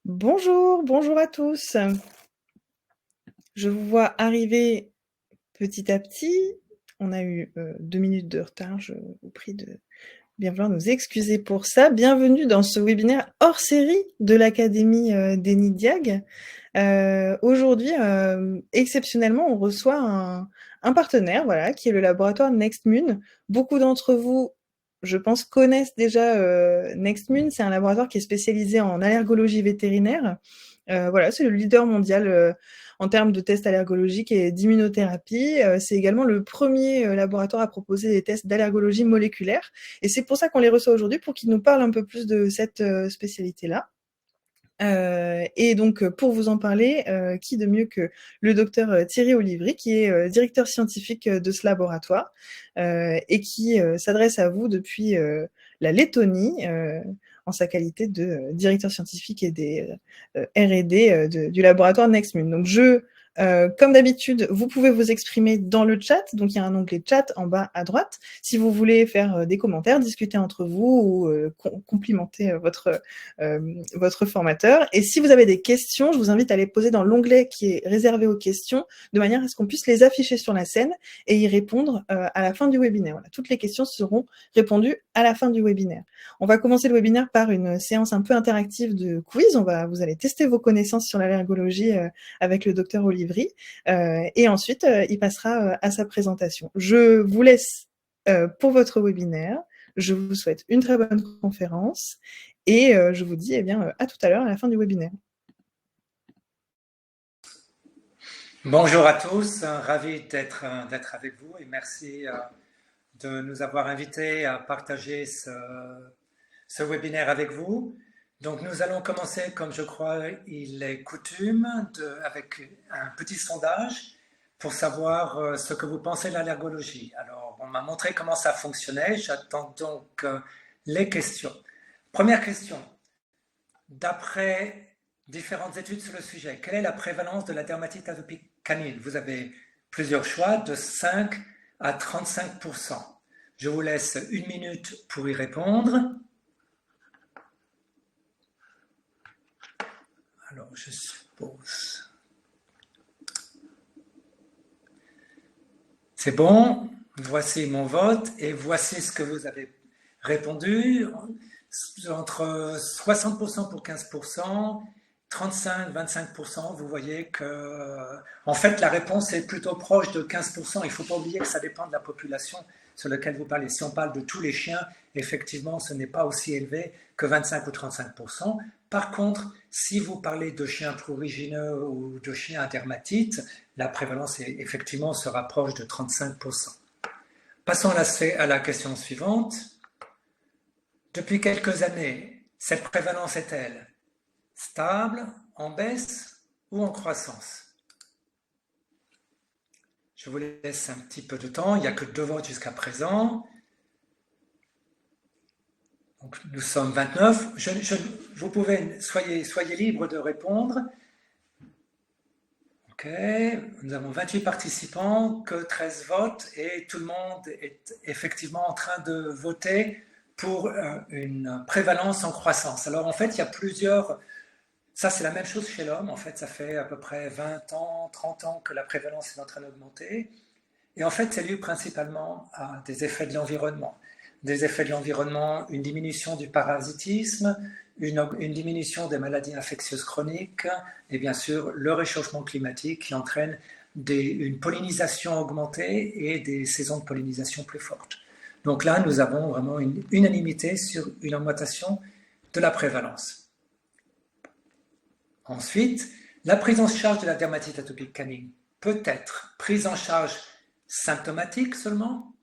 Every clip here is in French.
Bonjour, bonjour à tous. Je vous vois arriver petit à petit. On a eu 2 minutes de retard. Je vous prie de bien vouloir nous excuser pour ça. Bienvenue dans ce webinaire hors série de l'Académie d'Enidiag. Aujourd'hui, exceptionnellement, on reçoit un partenaire, voilà, qui est le laboratoire NextMune. Beaucoup d'entre vous, je pense, connaissent déjà NextMune. C'est un laboratoire qui est spécialisé en allergologie vétérinaire. Voilà, c'est le leader mondial en termes de tests allergologiques et d'immunothérapie. C'est également le premier laboratoire à proposer des tests d'allergologie moléculaire. Et c'est pour ça qu'on les reçoit aujourd'hui, pour qu'ils nous parlent un peu plus de cette spécialité-là. Et donc, pour vous en parler, qui de mieux que le docteur Thierry Olivry, qui est directeur scientifique de ce laboratoire et qui s'adresse à vous depuis la Lettonie en sa qualité de directeur scientifique et des R&D du laboratoire NextMune. Donc, comme d'habitude, vous pouvez vous exprimer dans le chat. Donc, il y a un onglet chat en bas à droite. Si vous voulez faire des commentaires, discuter entre vous ou complimenter votre formateur. Et si vous avez des questions, je vous invite à les poser dans l'onglet qui est réservé aux questions, de manière à ce qu'on puisse les afficher sur la scène et y répondre à la fin du webinaire. Voilà, toutes les questions seront répondues à la fin du webinaire. On va commencer le webinaire par une séance un peu interactive de quiz. Vous allez tester vos connaissances sur l'allergologie avec le docteur Olivry. Et ensuite, il passera à sa présentation. Je vous laisse pour votre webinaire. Je vous souhaite une très bonne conférence et je vous dis à tout à l'heure à la fin du webinaire. Bonjour à tous, ravi d'être avec vous et merci de nous avoir invités à partager ce webinaire avec vous. Donc nous allons commencer, comme je crois il est coutume, avec un petit sondage pour savoir ce que vous pensez de l'allergologie. Alors on m'a montré comment ça fonctionnait, j'attends donc les questions. Première question, d'après différentes études sur le sujet, quelle est la prévalence de la dermatite atopique canine? Vous avez plusieurs choix, de 5 à 35%. Je vous laisse 1 minute pour y répondre. Alors, je suppose. C'est bon, voici mon vote et voici ce que vous avez répondu. Entre 60% pour 15%, 35-25%, vous voyez que, en fait, la réponse est plutôt proche de 15%. Il ne faut pas oublier que ça dépend de la population sur laquelle vous parlez. Si on parle de tous les chiens, effectivement, ce n'est pas aussi élevé que 25 ou 35%. Par contre, si vous parlez de chiens prurigineux ou de chiens à dermatite, la prévalence effectivement se rapproche de 35%. Passons à la question suivante. Depuis quelques années, cette prévalence est-elle stable, en baisse ou en croissance? Je vous laisse un petit peu de temps, il n'y a que 2 votes jusqu'à présent. Donc, nous sommes 29. Vous pouvez, soyez libre de répondre. Ok, nous avons 28 participants, que 13 votes et tout le monde est effectivement en train de voter pour une prévalence en croissance. Alors en fait, il y a plusieurs... Ça, c'est la même chose chez l'homme. En fait, ça fait à peu près 20 ans, 30 ans que la prévalence est en train d'augmenter. Et en fait, c'est dû principalement à des effets de l'environnement. Des effets de l'environnement, une diminution du parasitisme, une diminution des maladies infectieuses chroniques et bien sûr le réchauffement climatique qui entraîne une pollinisation augmentée et des saisons de pollinisation plus fortes. Donc là, nous avons vraiment une unanimité sur une augmentation de la prévalence. Ensuite, la prise en charge de la dermatite atopique canine peut être prise en charge symptomatique seulement,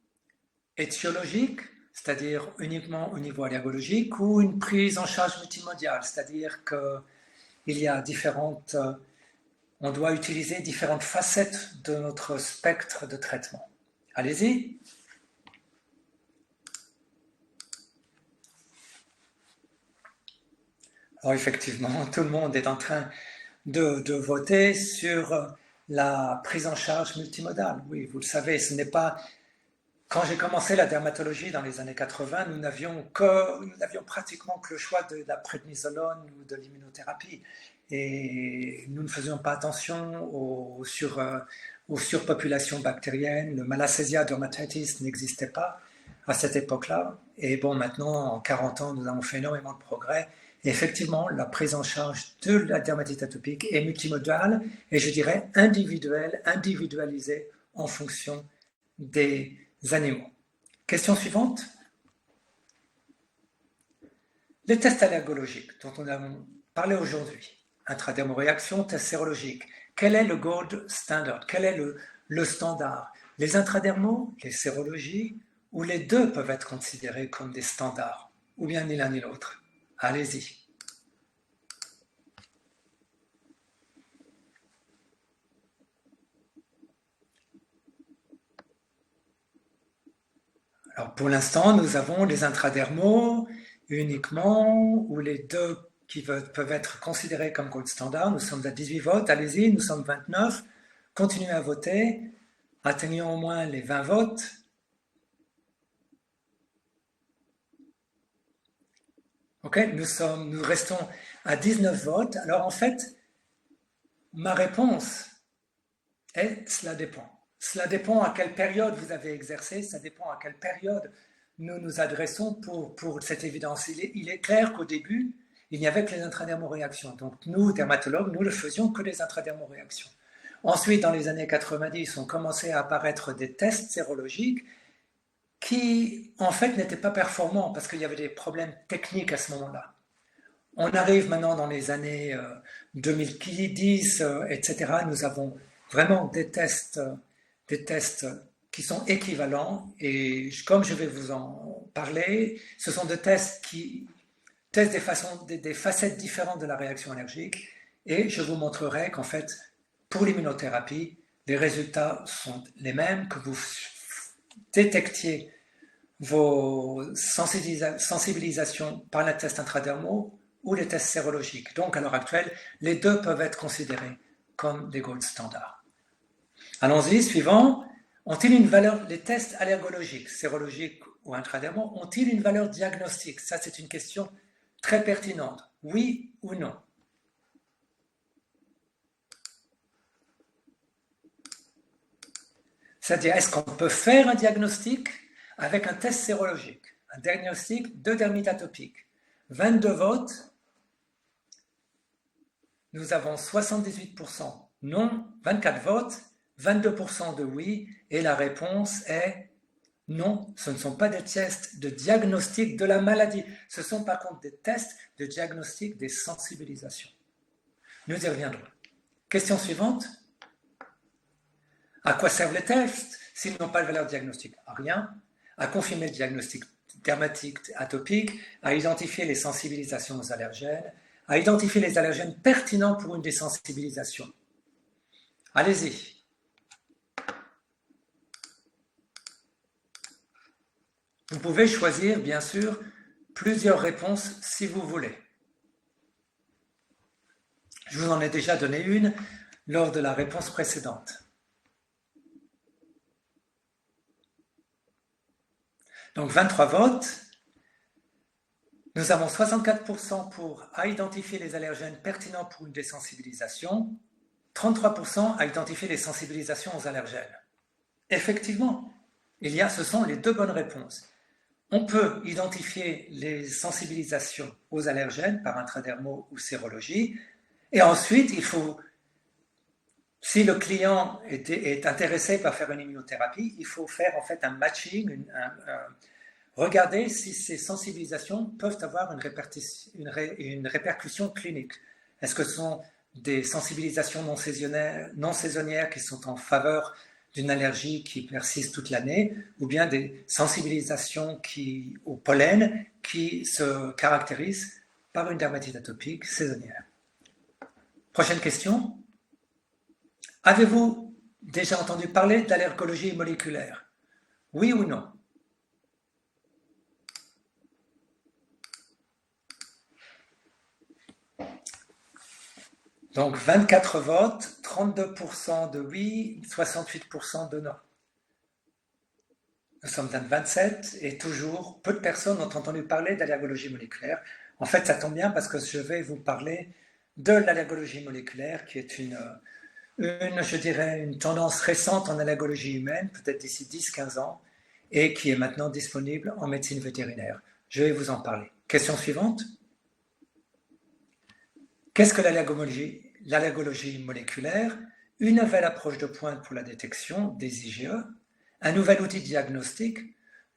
étiologique, c'est-à-dire uniquement au niveau allergologique, ou une prise en charge multimodiale, c'est-à-dire qu'il y a on doit utiliser différentes facettes de notre spectre de traitement. Allez-y. Alors effectivement, tout le monde est en train de voter sur la prise en charge multimodale. Oui, vous le savez, ce n'est pas Quand j'ai commencé la dermatologie dans les années 80, nous n'avions pratiquement que le choix de la prednisolone ou de l'immunothérapie. Et nous ne faisions pas attention aux surpopulations bactériennes. Le Malassezia dermatitis n'existait pas à cette époque-là. Et bon, maintenant, en 40 ans, nous avons fait énormément de progrès. Et effectivement, la prise en charge de la dermatite atopique est multimodale et je dirais individuelle, individualisée en fonction des animaux. Question suivante. Les tests allergologiques dont on a parlé aujourd'hui, intradermoréaction, test sérologique, quel est le gold standard? Quel est le standard? Les intradermaux, les sérologies, ou les deux peuvent être considérés comme des standards, ou bien ni l'un ni l'autre? Allez-y. Alors pour l'instant, nous avons les intradermaux uniquement, ou les deux qui peuvent être considérés comme gold standard. Nous sommes à 18 votes, allez-y, nous sommes 29. Continuez à voter, atteignons au moins les 20 votes. Ok, nous restons à 19 votes. Alors en fait, ma réponse est cela dépend. Cela dépend à quelle période vous avez exercé, ça dépend à quelle période nous nous adressons pour cette évidence. Il est clair qu'au début, il n'y avait que les intradermoréactions. Donc nous, dermatologues, nous ne faisions que les intradermoréactions. Ensuite, dans les années 90, ont commencé à apparaître des tests sérologiques qui, en fait, n'étaient pas performants parce qu'il y avait des problèmes techniques à ce moment-là. On arrive maintenant dans les années 2010, etc. Nous avons vraiment des tests qui sont équivalents et comme je vais vous en parler, ce sont des tests qui testent des facettes différentes de la réaction allergique et je vous montrerai qu'en fait, pour l'immunothérapie, les résultats sont les mêmes, que vous détectiez vos sensibilisations par les tests intradermaux ou les tests sérologiques. Donc, à l'heure actuelle, les deux peuvent être considérés comme des gold standards. Allons-y, suivant. Ont-ils une valeur, les tests allergologiques, sérologiques ou intradermaux, ont-ils une valeur diagnostique? Ça, c'est une question très pertinente. Oui ou non? C'est-à-dire, est-ce qu'on peut faire un diagnostic avec un test sérologique, un diagnostic de dermite atopique? 22 votes, nous avons 78% non, 24 votes, 22% de oui, et la réponse est non, ce ne sont pas des tests de diagnostic de la maladie, ce sont par contre des tests de diagnostic des sensibilisations. Nous y reviendrons. Question suivante. À quoi servent les tests s'ils n'ont pas de valeur diagnostique? À rien. À confirmer le diagnostic dermatique atopique, à identifier les sensibilisations aux allergènes, à identifier les allergènes pertinents pour une désensibilisation. Allez-y. Vous pouvez choisir, bien sûr, plusieurs réponses si vous voulez. Je vous en ai déjà donné une lors de la réponse précédente. Donc 23 votes. Nous avons 64% pour à identifier les allergènes pertinents pour une désensibilisation, 33% à identifier les sensibilisations aux allergènes. Effectivement, ce sont les deux bonnes réponses. On peut identifier les sensibilisations aux allergènes par intradermaux ou sérologie, et ensuite, si le client est intéressé par faire une immunothérapie, il faut faire en fait un matching, regarder si ces sensibilisations peuvent avoir une répercussion clinique. Est-ce que ce sont des sensibilisations non saisonnières qui sont en faveur d'une allergie qui persiste toute l'année, ou bien des sensibilisations au pollen qui se caractérisent par une dermatite atopique saisonnière. Prochaine question. Avez-vous déjà entendu parler d'allergologie moléculaire? Oui ou non? Donc 24 votes, 32% de oui, 68% de non. Nous sommes dans le 27 et toujours peu de personnes ont entendu parler d'allergologie moléculaire. En fait, ça tombe bien parce que je vais vous parler de l'allergologie moléculaire qui est je dirais, une tendance récente en allergologie humaine, peut-être d'ici 10-15 ans, et qui est maintenant disponible en médecine vétérinaire. Je vais vous en parler. Question suivante. Qu'est-ce que l'allergologie? L'allergologie moléculaire, une nouvelle approche de pointe pour la détection des IgE, un nouvel outil de diagnostic,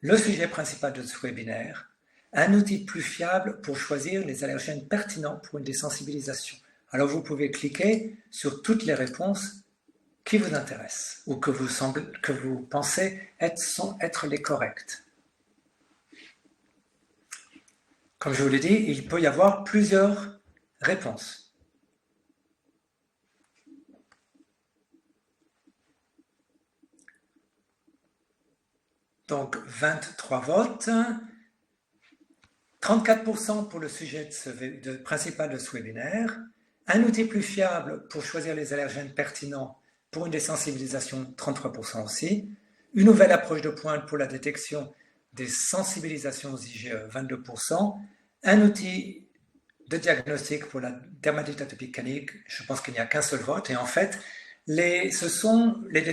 le sujet principal de ce webinaire, un outil plus fiable pour choisir les allergènes pertinents pour une désensibilisation. Alors vous pouvez cliquer sur toutes les réponses qui vous intéressent ou que vous pensez être les correctes. Comme je vous l'ai dit, il peut y avoir plusieurs réponses. Donc 23 votes, 34% pour le sujet principal de ce webinaire, un outil plus fiable pour choisir les allergènes pertinents pour une désensibilisation, 33% aussi, une nouvelle approche de pointe pour la détection des sensibilisations aux IgE, 22%, un outil de diagnostic pour la dermatite atopique canine, je pense qu'il n'y a qu'un seul vote, et en fait, les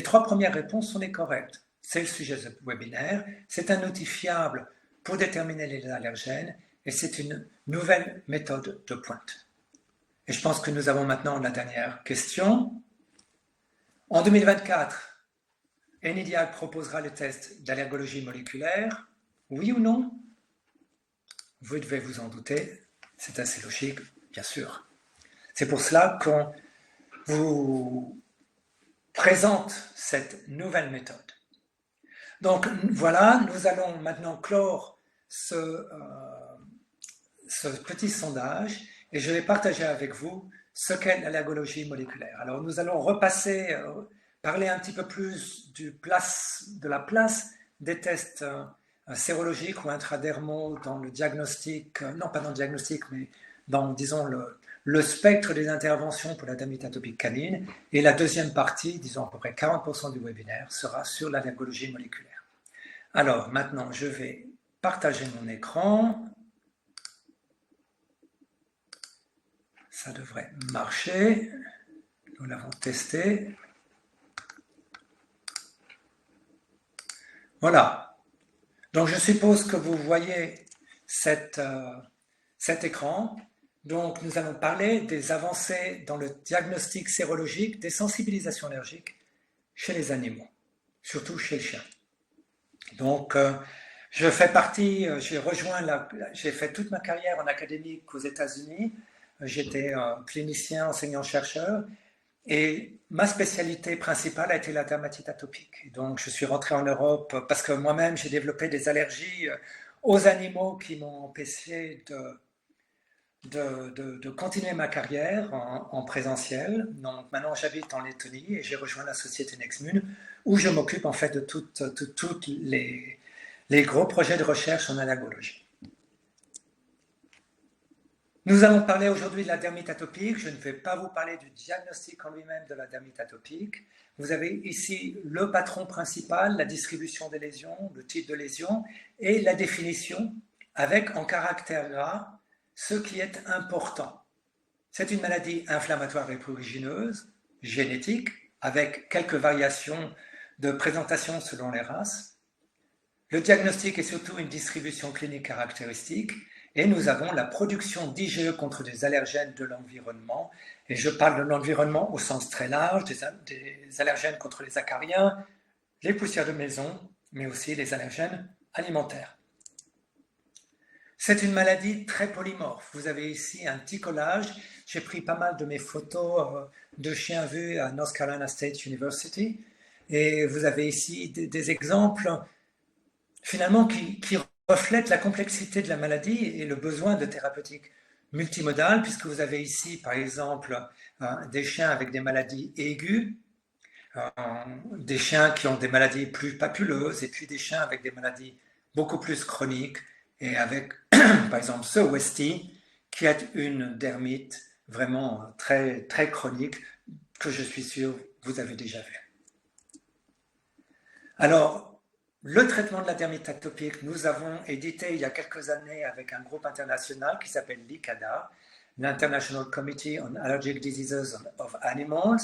trois premières réponses sont les correctes. C'est le sujet de ce webinaire, c'est un outil fiable pour déterminer les allergènes, et c'est une nouvelle méthode de pointe. Et je pense que nous avons maintenant la dernière question. En 2024, NIDIAG proposera le test d'allergologie moléculaire, oui ou non? Vous devez vous en douter, c'est assez logique, bien sûr. C'est pour cela qu'on vous présente cette nouvelle méthode. Donc voilà, nous allons maintenant clore ce petit sondage et je vais partager avec vous ce qu'est l'allergologie moléculaire. Alors nous allons repasser, parler un petit peu plus de la place des tests sérologiques ou intradermaux dans le diagnostic, non pas dans le diagnostic, mais dans, disons, le spectre des interventions pour la dermatite atopique canine. Et la deuxième partie, disons à peu près 40% du webinaire, sera sur l'allergologie moléculaire. Alors maintenant, je vais partager mon écran. Ça devrait marcher. Nous l'avons testé. Voilà. Donc je suppose que vous voyez cet écran. Donc nous allons parler des avancées dans le diagnostic sérologique des sensibilisations allergiques chez les animaux, surtout chez le chien. Donc je fais partie, j'ai fait toute ma carrière en académique aux États-Unis. J'étais clinicien, enseignant-chercheur et ma spécialité principale a été la dermatite atopique. Donc je suis rentré en Europe parce que moi-même j'ai développé des allergies aux animaux qui m'ont empêché de continuer ma carrière en présentiel. Donc maintenant j'habite en Lettonie et j'ai rejoint la société Nexmune où je m'occupe en fait de toutes les gros projets de recherche en allergologie. Nous allons parler aujourd'hui de la dermatite atopique. Je ne vais pas vous parler du diagnostic en lui-même de la dermatite atopique. Vous avez ici le patron principal, la distribution des lésions, le type de lésion et la définition avec en caractère gras ce qui est important. C'est une maladie inflammatoire et prurigineuse, génétique, avec quelques variations de présentation selon les races. Le diagnostic est surtout une distribution clinique caractéristique et nous avons la production d'IgE contre des allergènes de l'environnement. Et je parle de l'environnement au sens très large, des allergènes contre les acariens, les poussières de maison, mais aussi les allergènes alimentaires. C'est une maladie très polymorphe. Vous avez ici un petit collage. J'ai pris pas mal de mes photos de chiens vus à North Carolina State University. Et vous avez ici des exemples finalement qui reflètent la complexité de la maladie et le besoin de thérapeutiques multimodales, puisque vous avez ici, par exemple, des chiens avec des maladies aiguës, des chiens qui ont des maladies plus papuleuses, et puis des chiens avec des maladies beaucoup plus chroniques, et avec, par exemple, ce Westie, qui est une dermite vraiment très, très chronique, que je suis sûr vous avez déjà vu. Alors, Le traitement de la dermite atopique, nous avons édité il y a quelques années avec un groupe international qui s'appelle l'ICADA, l'International Committee on Allergic Diseases of Animals.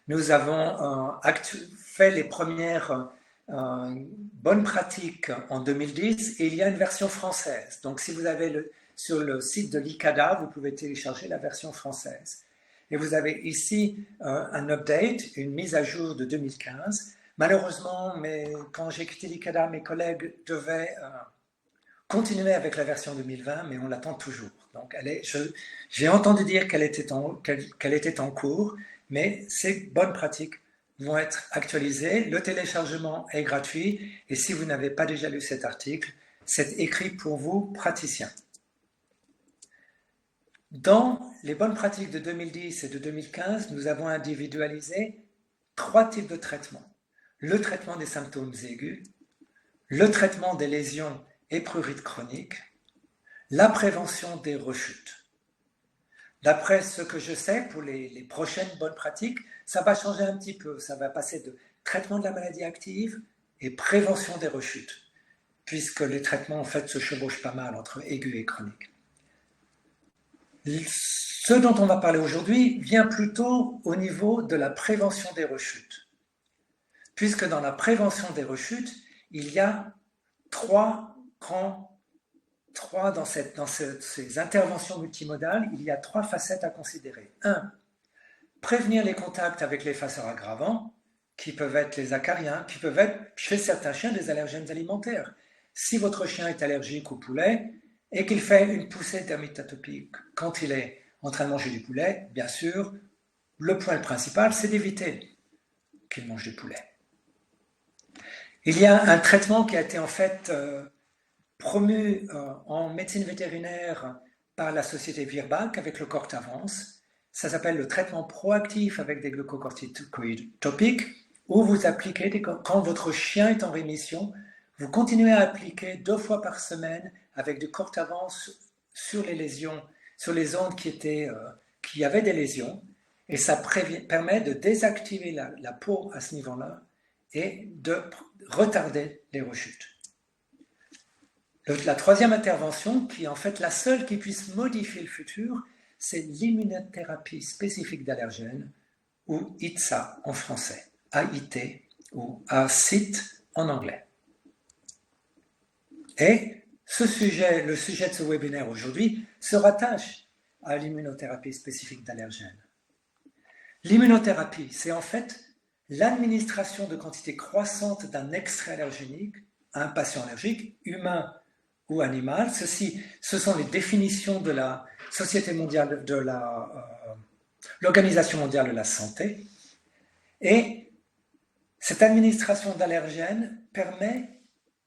Nous avons fait les premières bonnes pratiques en 2010 et il y a une version française. Donc si vous avez sur le site de l'ICADA, vous pouvez télécharger la version française. Et vous avez ici un update, une mise à jour de 2015. Malheureusement, quand j'ai quitté l'ICADA, mes collègues devaient continuer avec la version 2020, mais on l'attend toujours. Donc, j'ai entendu dire qu'elle était en cours, mais ces bonnes pratiques vont être actualisées. Le téléchargement est gratuit, et si vous n'avez pas déjà lu cet article, c'est écrit pour vous, praticiens. Dans les bonnes pratiques de 2010 et de 2015, nous avons individualisé 3 types de traitements. Le traitement des symptômes aigus, le traitement des lésions et prurites chroniques, la prévention des rechutes. D'après ce que je sais, pour les prochaines bonnes pratiques, ça va changer un petit peu. Ça va passer de traitement de la maladie active et prévention des rechutes, puisque les traitements en fait se chevauchent pas mal entre aigus et chroniques. Ce dont on va parler aujourd'hui vient plutôt au niveau de la prévention des rechutes, puisque dans la prévention des rechutes, il y a dans ces interventions multimodales, il y a 3 facettes à considérer. 1. Prévenir les contacts avec les facteurs aggravants, qui peuvent être les acariens, qui peuvent être, chez certains chiens, des allergènes alimentaires. Si votre chien est allergique au poulet et qu'il fait une poussée dermite atopique quand il est en train de manger du poulet, bien sûr, le point principal, c'est d'éviter qu'il mange du poulet. Il y a un traitement qui a été en fait promu en médecine vétérinaire par la société Virbac avec le Cortavance. Ça s'appelle le traitement proactif avec des glucocorticoïdes topiques, où vous appliquez, quand votre chien est en rémission, vous continuez à appliquer 2 fois par semaine avec du Cortavance sur les lésions, sur les zones qui avaient des lésions, et ça permet de désactiver la peau à ce niveau-là et de retarder les rechutes. La 3e intervention, qui est en fait la seule qui puisse modifier le futur, c'est l'immunothérapie spécifique d'allergènes, ou ITSA en français, AIT ou ACIT en anglais. Et le sujet de ce webinaire aujourd'hui se rattache à l'immunothérapie spécifique d'allergènes. L'immunothérapie, c'est en fait l'administration de quantités croissantes d'un extrait allergénique à un patient allergique, humain ou animal. Ce sont les définitions de la Société mondiale de l'Organisation mondiale de la santé. Et cette administration d'allergènes permet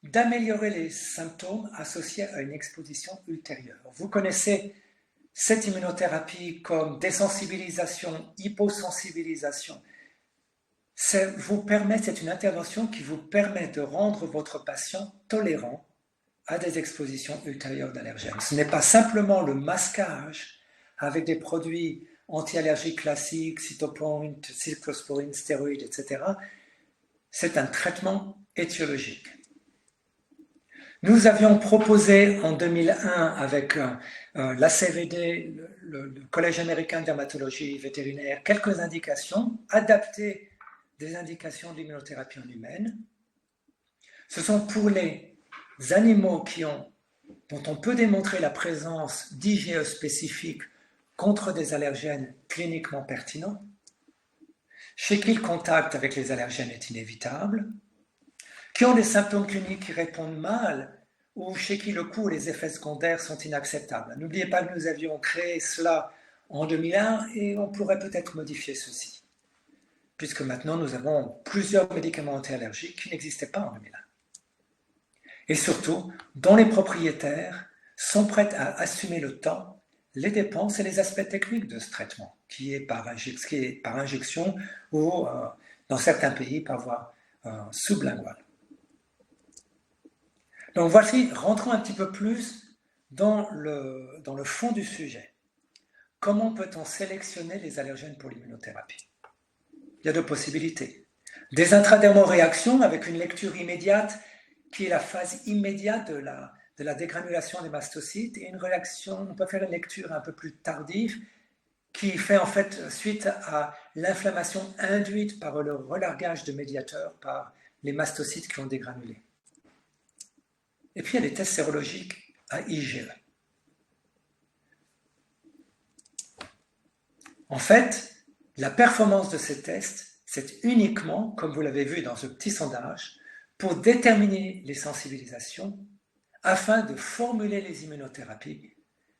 d'améliorer les symptômes associés à une exposition ultérieure. Vous connaissez cette immunothérapie comme désensibilisation, hyposensibilisation. C'est une intervention qui vous permet de rendre votre patient tolérant à des expositions ultérieures d'allergènes. Ce n'est pas simplement le masquage avec des produits anti-allergiques classiques, cytopoint, cyclosporine, stéroïdes, etc. C'est un traitement étiologique. Nous avions proposé en 2001 avec l'ACVD, le Collège américain de dermatologie vétérinaire, quelques indications adaptées des indications d'immunothérapie en humaine. Ce sont pour les animaux dont on peut démontrer la présence d'IgE spécifiques contre des allergènes cliniquement pertinents, chez qui le contact avec les allergènes est inévitable, qui ont des symptômes cliniques qui répondent mal, ou chez qui le coût et les effets secondaires sont inacceptables. N'oubliez pas que nous avions créé cela en 2001 et on pourrait peut-être modifier ceci, puisque maintenant nous avons plusieurs médicaments anti-allergiques qui n'existaient pas en 2001. Et surtout, dont les propriétaires sont prêts à assumer le temps, les dépenses et les aspects techniques de ce traitement, qui est par injection ou, dans certains pays, par voie sublinguale. Donc voici, rentrons un petit peu plus dans le fond du sujet. Comment peut-on sélectionner les allergènes pour l'immunothérapie? Il y a 2 possibilités. Des intradermoréactions avec une lecture immédiate qui est la phase immédiate de la dégranulation des mastocytes, et une réaction, on peut faire une lecture un peu plus tardive, qui fait en fait suite à l'inflammation induite par le relargage de médiateurs par les mastocytes qui ont dégranulé. Et puis il y a les tests sérologiques à IgE. En fait, la performance de ces tests, c'est uniquement, comme vous l'avez vu dans ce petit sondage, pour déterminer les sensibilisations afin de formuler les immunothérapies.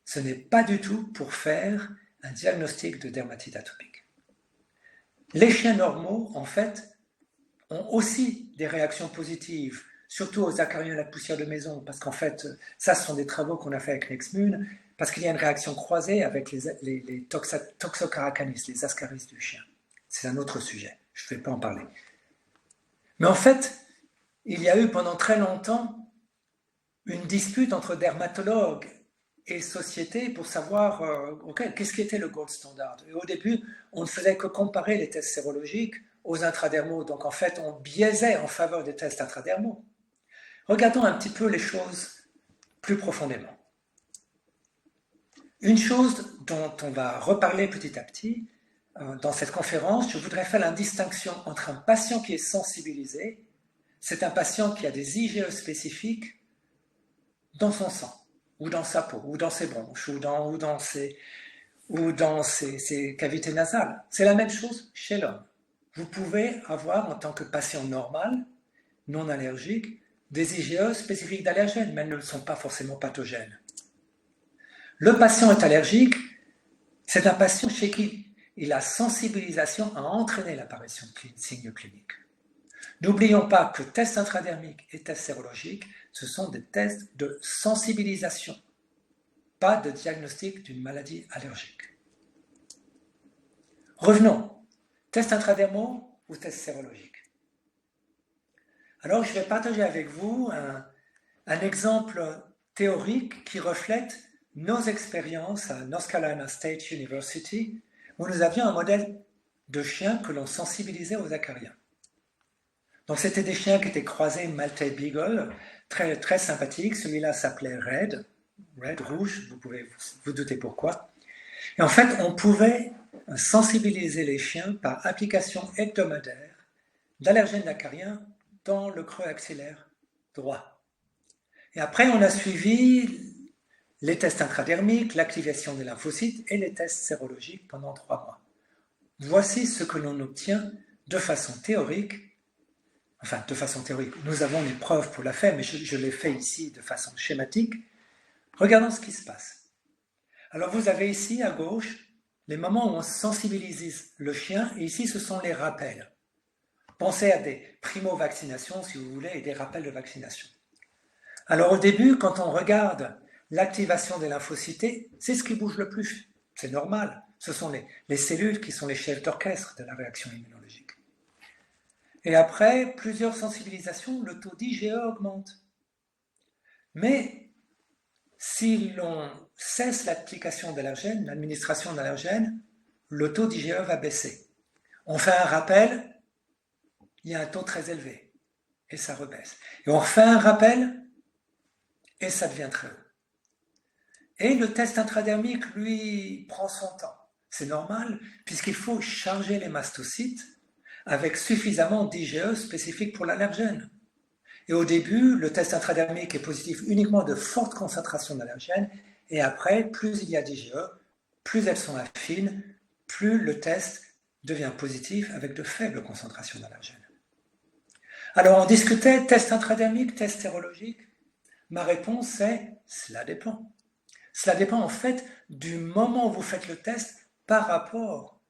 Ce n'est pas du tout pour faire un diagnostic de dermatite atopique. Les chiens normaux, en fait, ont aussi des réactions positives, surtout aux acariens à la poussière de maison, parce qu'en fait, ça, ce sont des travaux qu'on a fait avec Nexmune, parce qu'il y a une réaction croisée avec les Toxocaracanis, les ascaris du chien. C'est un autre sujet, je ne vais pas en parler. Mais en fait, il y a eu pendant très longtemps une dispute entre dermatologues et société pour savoir qu'est-ce qui était le gold standard. Et au début, on ne faisait que comparer les tests sérologiques aux intradermaux. Donc en fait, on biaisait en faveur des tests intradermaux. Regardons un petit peu les choses plus profondément. Une chose dont on va reparler petit à petit dans cette conférence, je voudrais faire la distinction entre un patient qui est sensibilisé, c'est un patient qui a des IgE spécifiques dans son sang, ou dans sa peau, ou dans ses bronches, ou dans ses cavités nasales. C'est la même chose chez l'homme. Vous pouvez avoir, en tant que patient normal, non allergique, des IgE spécifiques d'allergènes, mais elles ne sont pas forcément pathogènes. Le patient est allergique, c'est un patient chez qui la sensibilisation a entraîné l'apparition de signes cliniques. N'oublions pas que tests intradermiques et tests sérologiques, ce sont des tests de sensibilisation, pas de diagnostic d'une maladie allergique. Revenons, tests intradermaux ou tests sérologiques. Alors je vais partager avec vous un exemple théorique qui reflète nos expériences à North Carolina State University, où nous avions un modèle de chiens que l'on sensibilisait aux acariens. Donc c'était des chiens qui étaient croisés Maltais Beagle, très, très sympathiques. Celui-là s'appelait Red, rouge, vous pouvez vous douter pourquoi. Et en fait, on pouvait sensibiliser les chiens par application hebdomadaire d'allergènes acariens dans le creux axillaire droit. Et après, on a suivi les tests intradermiques, l'activation des lymphocytes et les tests sérologiques pendant 3 mois. Voici ce que l'on obtient de façon théorique. Enfin, de façon théorique, nous avons les preuves pour la faire, mais je l'ai fait ici de façon schématique. Regardons ce qui se passe. Alors, vous avez ici, à gauche, les moments où on sensibilise le chien, et ici, ce sont les rappels. Pensez à des primo-vaccinations, si vous voulez, et des rappels de vaccination. Alors, au début, quand on regarde l'activation des lymphocytes, c'est ce qui bouge le plus. C'est normal. Ce sont les cellules qui sont les chefs d'orchestre de la réaction immunologique. Et après plusieurs sensibilisations, le taux d'IgE augmente. Mais si l'on cesse l'application d'allergènes, l'administration d'allergènes, le taux d'IgE va baisser. On fait un rappel, il y a un taux très élevé, et ça rebaisse. Et on refait un rappel, et ça devient très haut. Et le test intradermique, lui, prend son temps. C'est normal, puisqu'il faut charger les mastocytes avec suffisamment d'IgE spécifiques pour l'allergène. Et au début, le test intradermique est positif uniquement de fortes concentrations d'allergènes, et après, plus il y a d'IgE, plus elles sont affines, plus le test devient positif avec de faibles concentrations d'allergènes. Alors on discutait test intradermique, test sérologique. Ma réponse est, cela dépend. Cela dépend en fait du moment où vous faites le test par rapport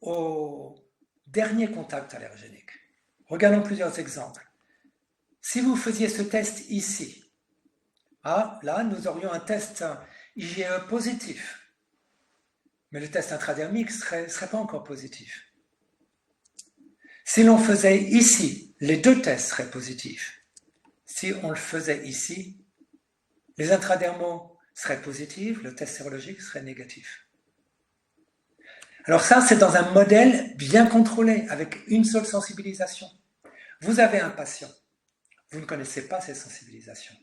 au dernier contact allergénique. Regardons plusieurs exemples. Si vous faisiez ce test ici, là nous aurions un test IgE positif, mais le test intradermique ne serait pas encore positif. Si l'on faisait ici, les deux tests seraient positifs. Si on le faisait ici, les intradermaux seraient positifs, le test sérologique serait négatif. Alors ça, c'est dans un modèle bien contrôlé, avec une seule sensibilisation. Vous avez un patient, vous ne connaissez pas ces sensibilisations.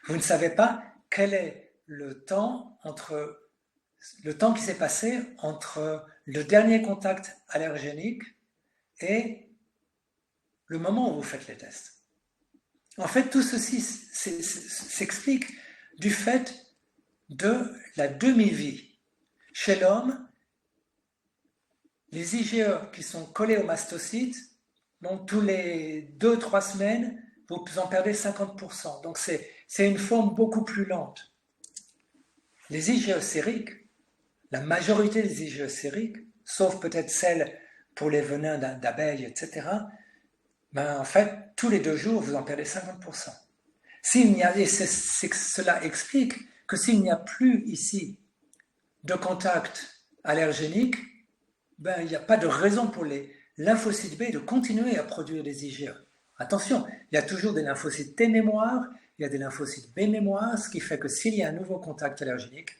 Vous ne savez pas quel est le temps qui s'est passé entre le dernier contact allergénique et le moment où vous faites les tests. En fait, tout ceci s'explique du fait de la demi-vie. Chez l'homme, les IgE qui sont collés aux mastocytes, donc tous les 2-3 semaines, vous en perdez 50%. Donc c'est une forme beaucoup plus lente. Les IgE sériques, la majorité des IgE sériques, sauf peut-être celles pour les venins d'abeilles, etc., ben en fait, tous les 2 jours, vous en perdez 50%. Cela explique que s'il n'y a plus ici de contact allergénique, ben, il n'y a pas de raison pour les lymphocytes B de continuer à produire des IgE. Attention, il y a toujours des lymphocytes T mémoire, il y a des lymphocytes B mémoire, ce qui fait que s'il y a un nouveau contact allergénique,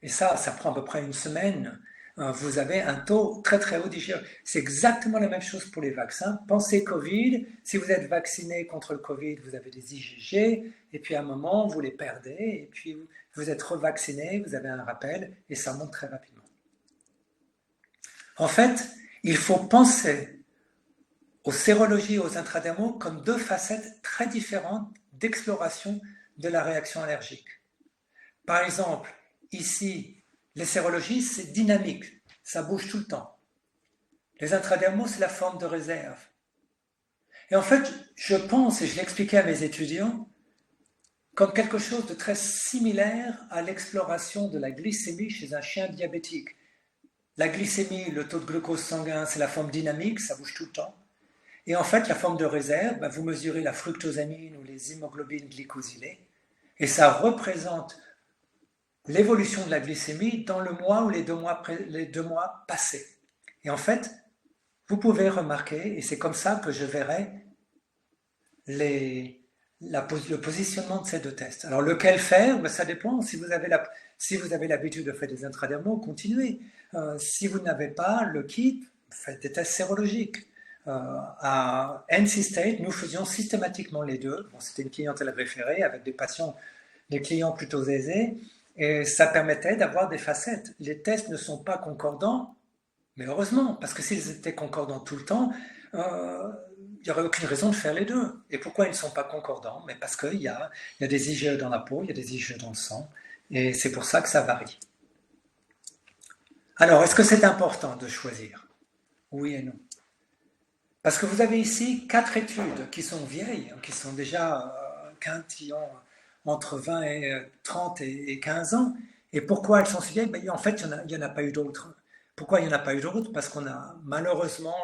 et ça prend à peu près une semaine, vous avez un taux très très haut d'IgE. C'est exactement la même chose pour les vaccins. Pensez Covid, si vous êtes vacciné contre le Covid, vous avez des IgG, et puis à un moment, vous les perdez, et puis vous êtes revacciné, vous avez un rappel, et ça monte très rapidement. En fait, il faut penser aux sérologies et aux intradermaux comme 2 facettes très différentes d'exploration de la réaction allergique. Par exemple, ici, les sérologies, c'est dynamique, ça bouge tout le temps. Les intradermaux, c'est la forme de réserve. Et en fait, je pense, et je l'expliquais à mes étudiants, comme quelque chose de très similaire à l'exploration de la glycémie chez un chien diabétique. La glycémie, le taux de glucose sanguin, c'est la forme dynamique, ça bouge tout le temps. Et en fait, la forme de réserve, vous mesurez la fructosamine ou les hémoglobines glycosylées, et ça représente l'évolution de la glycémie dans le mois ou les 2 mois passés. Et en fait, vous pouvez remarquer, et c'est comme ça que je verrai le positionnement de ces 2 tests. Alors, lequel faire? Ça dépend. Si vous avez l'habitude de faire des intradermaux, continuez. Si vous n'avez pas le kit, faites des tests sérologiques. À NC State, nous faisions systématiquement les 2. Bon, c'était une clientèle référée avec des clients plutôt aisés, et ça permettait d'avoir des facettes. Les tests ne sont pas concordants, mais heureusement, parce que s'ils étaient concordants tout le temps, il n'y aurait aucune raison de faire les 2. Et pourquoi ils ne sont pas concordants? Mais parce qu'il y a des IgE dans la peau, il y a des IgE dans le sang, et c'est pour ça que ça varie. Alors, est-ce que c'est important de choisir? Oui et non. Parce que vous avez ici 4 études qui sont vieilles, qui sont déjà qui ont entre 20 et 30 et 15 ans. Et pourquoi elles sont si vieilles? En fait, il n'y en a pas eu d'autres. Pourquoi il n'y en a pas eu d'autres? Parce qu'on a malheureusement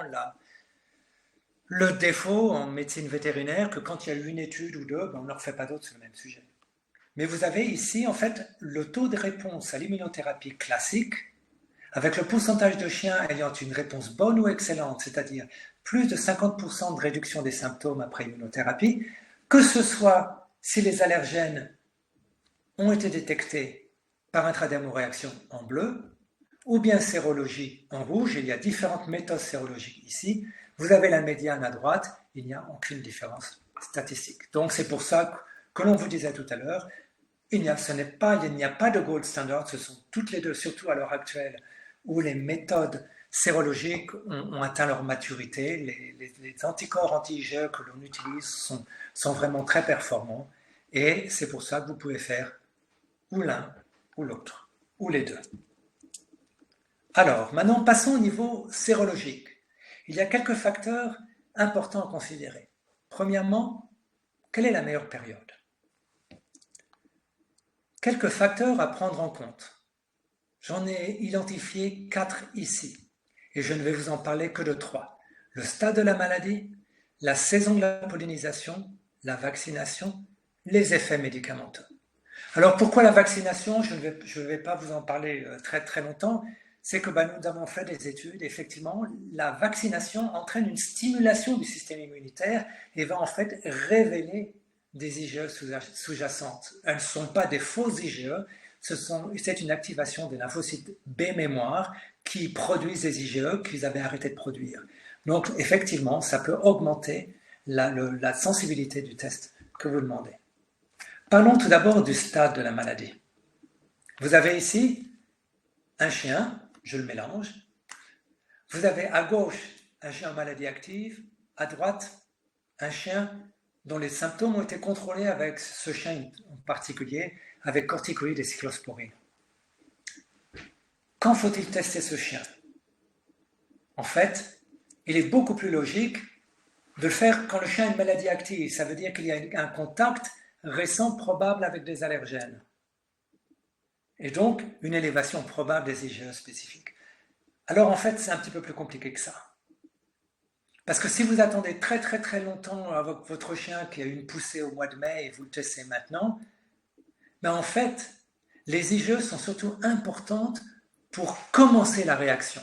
le défaut en médecine vétérinaire que quand il y a eu une étude ou 2, on ne leur fait pas d'autres sur le même sujet. Mais vous avez ici, en fait, le taux de réponse à l'immunothérapie classique, avec le pourcentage de chiens ayant une réponse bonne ou excellente, c'est-à-dire plus de 50% de réduction des symptômes après immunothérapie, que ce soit si les allergènes ont été détectés par intradermoréaction en bleu, ou bien sérologie en rouge. Il y a différentes méthodes sérologiques ici. Vous avez la médiane à droite, il n'y a aucune différence statistique. Donc c'est pour ça que l'on vous disait tout à l'heure, il n'y a pas de gold standard, ce sont toutes les 2, surtout à l'heure actuelle, où les méthodes sérologiques ont atteint leur maturité. Les anticorps anti-IgE que l'on utilise sont vraiment très performants, et c'est pour ça que vous pouvez faire ou l'un ou l'autre, ou les 2. Alors, maintenant, passons au niveau sérologique. Il y a quelques facteurs importants à considérer. Premièrement, quelle est la meilleure période? Quelques facteurs à prendre en compte. J'en ai identifié 4 ici, et je ne vais vous en parler que de 3. Le stade de la maladie, la saison de la pollinisation, la vaccination, les effets médicamenteux. Alors pourquoi la vaccination? Je ne vais pas vous en parler très très longtemps. C'est que nous avons fait des études, effectivement, la vaccination entraîne une stimulation du système immunitaire et va en fait révéler des IgE sous-jacentes. Elles ne sont pas des fausses IgE, c'est une activation des lymphocytes B mémoire qui produisent des IgE qu'ils avaient arrêté de produire. Donc effectivement, ça peut augmenter la sensibilité du test que vous demandez. Parlons tout d'abord du stade de la maladie. Vous avez ici un chien, je le mélange. Vous avez à gauche un chien en maladie active, à droite un chien dont les symptômes ont été contrôlés avec ce chien en particulier, avec corticoïdes et cyclosporine. Quand faut-il tester ce chien? En fait, il est beaucoup plus logique de le faire quand le chien a une maladie active. Ça veut dire qu'il y a un contact récent probable avec des allergènes. Et donc, une élévation probable des IgE spécifiques. Alors, en fait, c'est un petit peu plus compliqué que ça. Parce que si vous attendez très très très longtemps avec votre chien qui a eu une poussée au mois de mai et vous le testez maintenant, ben en fait, les IgE sont surtout importantes pour commencer la réaction.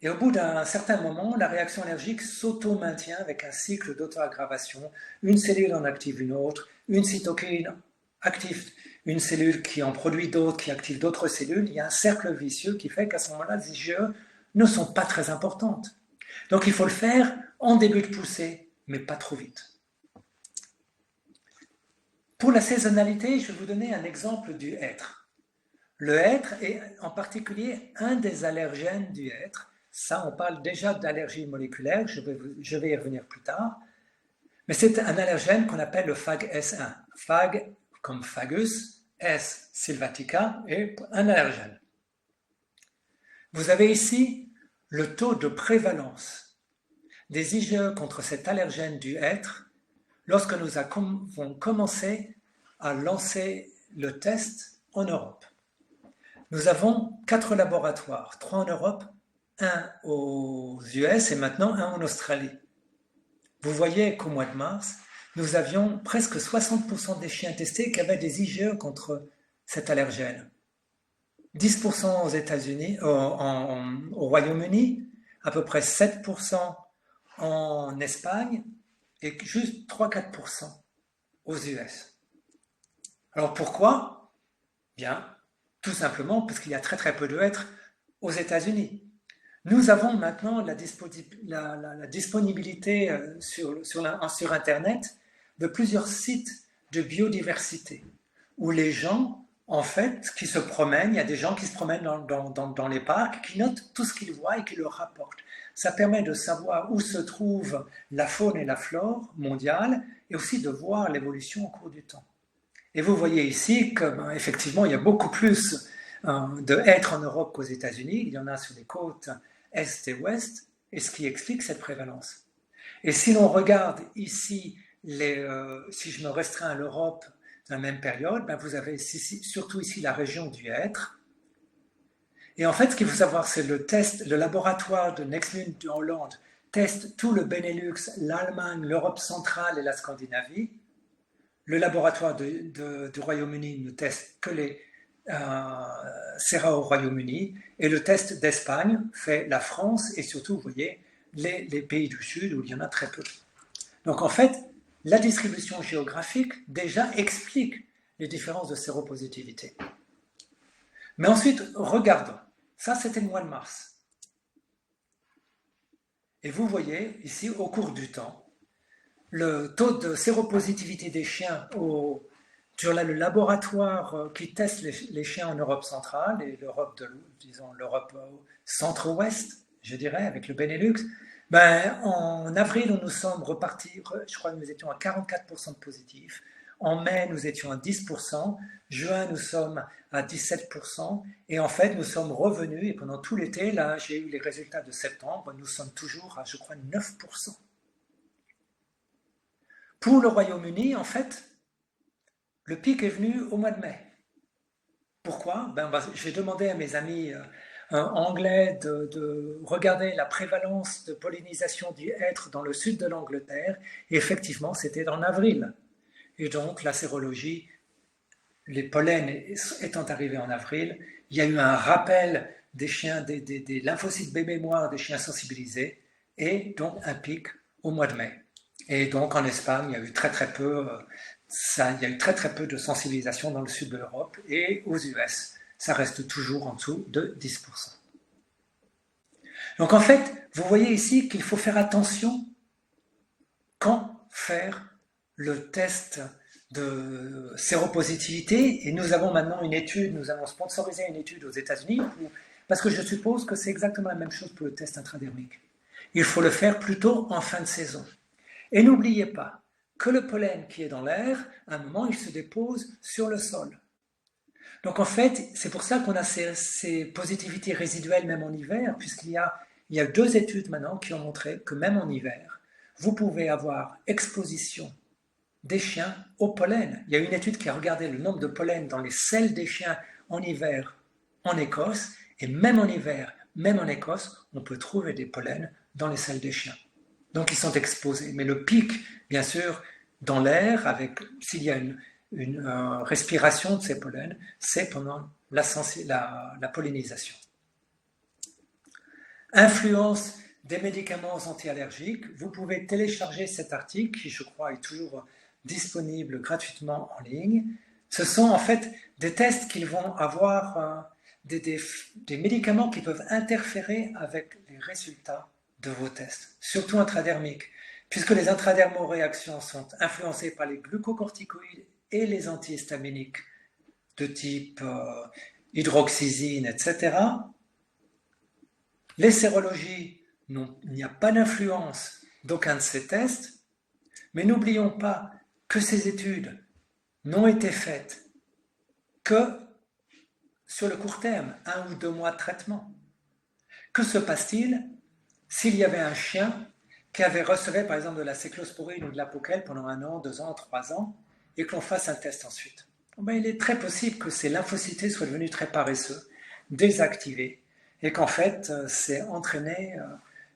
Et au bout d'un certain moment, la réaction allergique s'auto-maintient avec un cycle d'auto-aggravation. Une cellule en active une autre, une cytokine active une cellule qui en produit d'autres, qui active d'autres cellules. Il y a un cercle vicieux qui fait qu'à ce moment-là, les IgE ne sont pas très importantes. Donc il faut le faire en début de poussée, mais pas trop vite. Pour la saisonnalité, je vais vous donner un exemple du hêtre. Le hêtre est en particulier un des allergènes du hêtre. Ça, on parle déjà d'allergie moléculaire, je vais y revenir plus tard. Mais c'est un allergène qu'on appelle le FAG-S1. FAG comme Fagus, S sylvatica et un allergène. Vous avez ici le taux de prévalence des IgE contre cet allergène du hêtre lorsque nous avons commencé à lancer le test en Europe. Nous avons 4 laboratoires, 3 en Europe, 1 aux US et maintenant 1 en Australie. Vous voyez qu'au mois de mars, nous avions presque 60% des chiens testés qui avaient des IgE contre cet allergène. 10% aux États-Unis, au Royaume-Uni, à peu près 7% en Espagne et juste 3-4% aux US. Alors pourquoi? Bien, tout simplement parce qu'il y a très très peu de hêtres aux États-Unis. Nous avons maintenant la disponibilité sur Internet de plusieurs sites de biodiversité où les gens, en fait, qui se promènent, il y a des gens qui se promènent dans les parcs, qui notent tout ce qu'ils voient et qui le rapportent. Ça permet de savoir où se trouve la faune et la flore mondiale et aussi de voir l'évolution au cours du temps. Et vous voyez ici qu'effectivement, il y a beaucoup plus de hêtres en Europe qu'aux États-Unis. Il y en a sur les côtes est et ouest, et ce qui explique cette prévalence. Et si l'on regarde ici, si je me restreins à l'Europe dans la même période, ben vous avez surtout ici la région du hêtre. Et en fait, ce qu'il faut savoir, c'est le laboratoire de Nextmune de Hollande teste tout le Benelux, l'Allemagne, l'Europe centrale et la Scandinavie. Le laboratoire du Royaume-Uni ne teste que les SERA au Royaume-Uni, et le test d'Espagne fait la France et surtout, vous voyez, les pays du Sud où il y en a très peu. Donc en fait, la distribution géographique déjà explique les différences de séropositivité. Mais ensuite, regardons. Ça, c'était le mois de mars. Et vous voyez ici, au cours du temps, le taux de séropositivité des chiens sur le laboratoire qui teste les chiens en Europe centrale et l'Europe centre-ouest, je dirais, avec le Benelux, ben, en avril, nous sommes repartis, je crois que nous étions à 44% de positifs. En mai, nous étions à 10%. Juin, nous sommes à 17%. Et en fait, nous sommes revenus, et pendant tout l'été, là, j'ai eu les résultats de septembre, nous sommes toujours à, je crois, 9%. Pour le Royaume-Uni, en fait, le pic est venu au mois de mai. Pourquoi? J'ai demandé à mes amis anglais de regarder la prévalence de pollinisation du hêtre dans le sud de l'Angleterre, et effectivement, c'était en avril. Et donc, la sérologie, les pollens étant arrivés en avril, il y a eu un rappel des chiens, des lymphocytes B mémoire des chiens sensibilisés, et donc un pic au mois de mai. Et donc, en Espagne, il y a eu très peu de sensibilisation dans le sud de l'Europe, et aux US, ça reste toujours en dessous de 10%. Donc en fait, vous voyez ici qu'il faut faire attention quand faire le test de séropositivité et nous avons maintenant une étude, nous avons sponsorisé une étude aux États-Unis parce que je suppose que c'est exactement la même chose pour le test intradermique. Il faut le faire plutôt en fin de saison. Et n'oubliez pas que le pollen qui est dans l'air, à un moment, il se dépose sur le sol. Donc en fait, c'est pour ça qu'on a ces positivités résiduelles même en hiver, puisqu'il y a 2 études maintenant qui ont montré que même en hiver, vous pouvez avoir exposition des chiens au pollen. Il y a une étude qui a regardé le nombre de pollen dans les selles des chiens en hiver en Écosse, et même en hiver, même en Écosse, on peut trouver des pollens dans les selles des chiens. Donc ils sont exposés. Mais le pic, bien sûr, dans l'air, s'il y a une respiration de ces pollens, c'est pendant la pollinisation. Influence des médicaments anti-allergiques. Vous pouvez télécharger cet article qui, je crois, est toujours disponible gratuitement en ligne. Ce sont en fait des tests qui vont avoir des médicaments qui peuvent interférer avec les résultats de vos tests, surtout intradermiques, puisque les intradermoréactions sont influencées par les glucocorticoïdes et les antihistaminiques de type hydroxysine, etc. Les sérologies, il n'y a pas d'influence d'aucun de ces tests, mais n'oublions pas que ces études n'ont été faites que sur le court terme, 1 ou 2 mois de traitement. Que se passe-t-il s'il y avait un chien qui avait reçu par exemple de la cyclosporine ou de l'apoquel pendant 1 an, 2 ans, 3 ans, et qu'on fasse un test ensuite? Il est très possible que ces lymphocytes soient devenus très paresseux, désactivés, et qu'en fait, c'est entraîné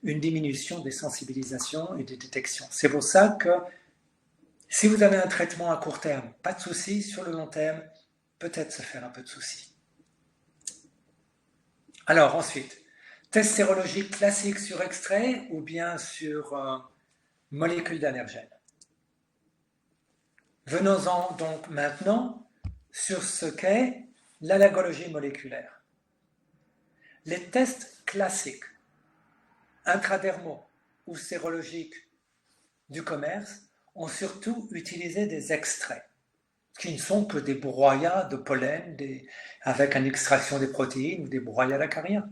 une diminution des sensibilisations et des détections. C'est pour ça que si vous avez un traitement à court terme, pas de souci, sur le long terme, peut-être se faire un peu de souci. Alors ensuite, test sérologique classique sur extrait ou bien sur molécules d'allergènes. Venons-en donc maintenant sur ce qu'est l'allergologie moléculaire. Les tests classiques, intradermaux ou sérologiques du commerce, ont surtout utilisé des extraits, qui ne sont que des broyats de pollen avec une extraction des protéines ou des broyats d'acariens.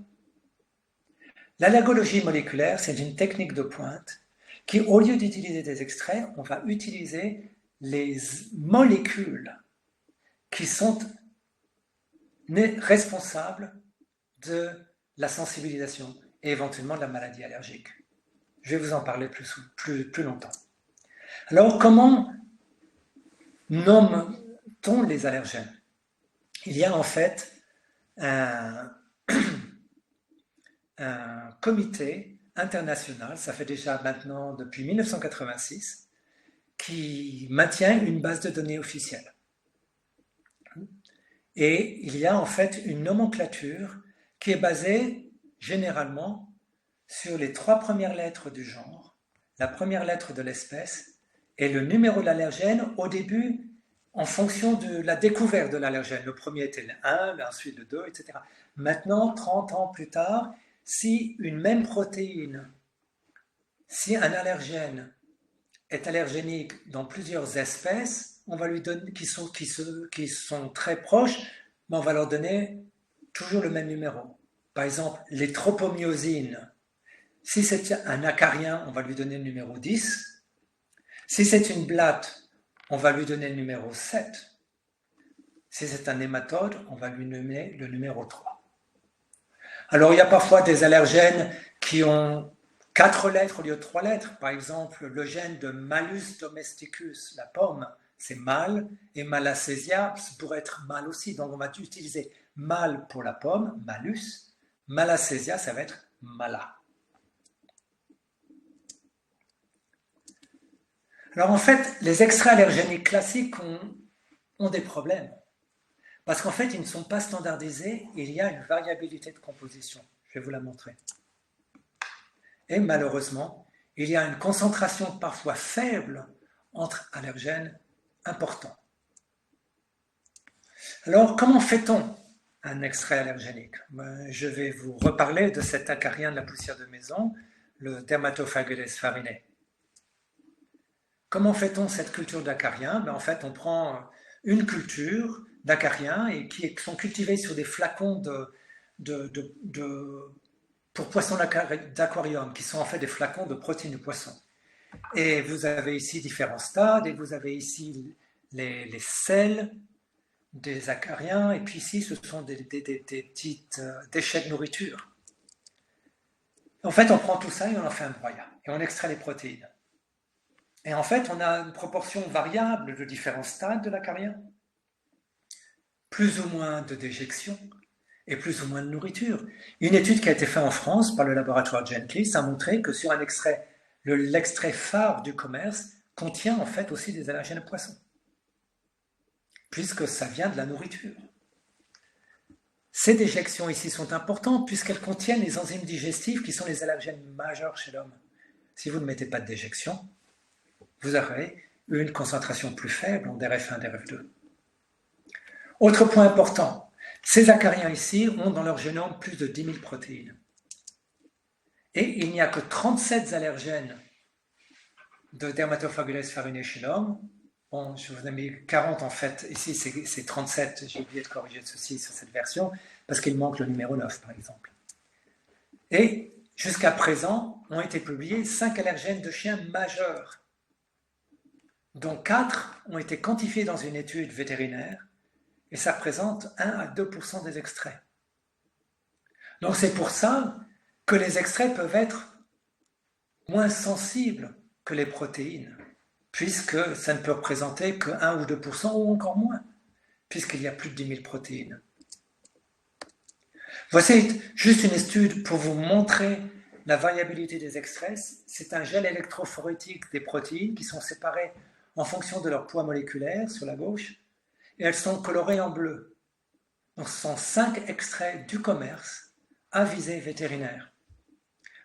L'allergologie moléculaire, c'est une technique de pointe qui, au lieu d'utiliser des extraits, on va utiliser les molécules qui sont responsables de la sensibilisation et éventuellement de la maladie allergique. Je vais vous en parler plus longtemps. Alors, comment nomme-t-on les allergènes? Il y a en fait un comité international, ça fait déjà maintenant depuis 1986, qui maintient une base de données officielle. Et il y a en fait une nomenclature qui est basée généralement sur les 3 premières lettres du genre, la première lettre de l'espèce et le numéro de l'allergène au début en fonction de la découverte de l'allergène. Le premier était le 1, ensuite le 2, etc. Maintenant, 30 ans plus tard, si une même protéine, si un allergène est allergénique dans plusieurs espèces, on va lui donner, qui sont très proches, mais on va leur donner toujours le même numéro. Par exemple, les tropomyosines. Si c'est un acarien, on va lui donner le numéro 10. Si c'est une blatte, on va lui donner le numéro 7. Si c'est un nématode, on va lui nommer le numéro 3. Alors, il y a parfois des allergènes qui ont 4 lettres au lieu de 3 lettres. Par exemple, le gène de Malus domesticus, la pomme, c'est mâle, et Malassezia pourrait être mâle aussi. Donc, on va utiliser mâle pour la pomme, Malus. Malassezia, ça va être Mala. Alors en fait, les extraits allergéniques classiques ont des problèmes. Parce qu'en fait, ils ne sont pas standardisés, il y a une variabilité de composition. Je vais vous la montrer. Et malheureusement, il y a une concentration parfois faible entre allergènes importants. Alors, comment fait-on un extrait allergénique? Je vais vous reparler de cet acarien de la poussière de maison, le Dermatophageles farinae. comment fait-on cette culture d'acariens? Ben, en fait, on prend une culture d'acariens et qui sont cultivés sur des flacons pour poissons d'aquarium, qui sont en fait des flacons de protéines de poisson. Et vous avez ici différents stades, et vous avez ici les selles des acariens, et puis ici ce sont des petits déchets de nourriture. En fait, on prend tout ça et on en fait un broyat, et on extrait les protéines. Et en fait, on a une proportion variable de différents stades de l'acarien, plus ou moins de déjection, et plus ou moins de nourriture. Une étude qui a été faite en France par le laboratoire Gentlis a montré que sur un extrait, l'extrait phare du commerce contient en fait aussi des allergènes de poisson, puisque ça vient de la nourriture. Ces déjections ici sont importantes puisqu'elles contiennent les enzymes digestifs qui sont les allergènes majeurs chez l'homme. Si vous ne mettez pas de déjection, vous aurez une concentration plus faible en DRF1, DRF2. Autre point important, ces acariens ici ont dans leur génome plus de 10 000 protéines. Et il n'y a que 37 allergènes de Dermatophagules farinae chez l'homme. Bon, je vous ai mis 40 en fait, ici c'est 37, j'ai oublié de corriger ceci sur cette version, parce qu'il manque le numéro 9 par exemple. Et jusqu'à présent, ont été publiés 5 allergènes de chiens majeurs, dont 4 ont été quantifiés dans une étude vétérinaire, et ça représente 1 à 2% des extraits. Donc c'est pour ça que les extraits peuvent être moins sensibles que les protéines, puisque ça ne peut représenter que 1 ou 2% ou encore moins, puisqu'il y a plus de 10 000 protéines. Voici juste une étude pour vous montrer la variabilité des extraits. C'est un gel électrophorétique des protéines qui sont séparées en fonction de leur poids moléculaire sur la gauche, et elles sont colorées en bleu. Donc ce sont 5 extraits du commerce à visée vétérinaire.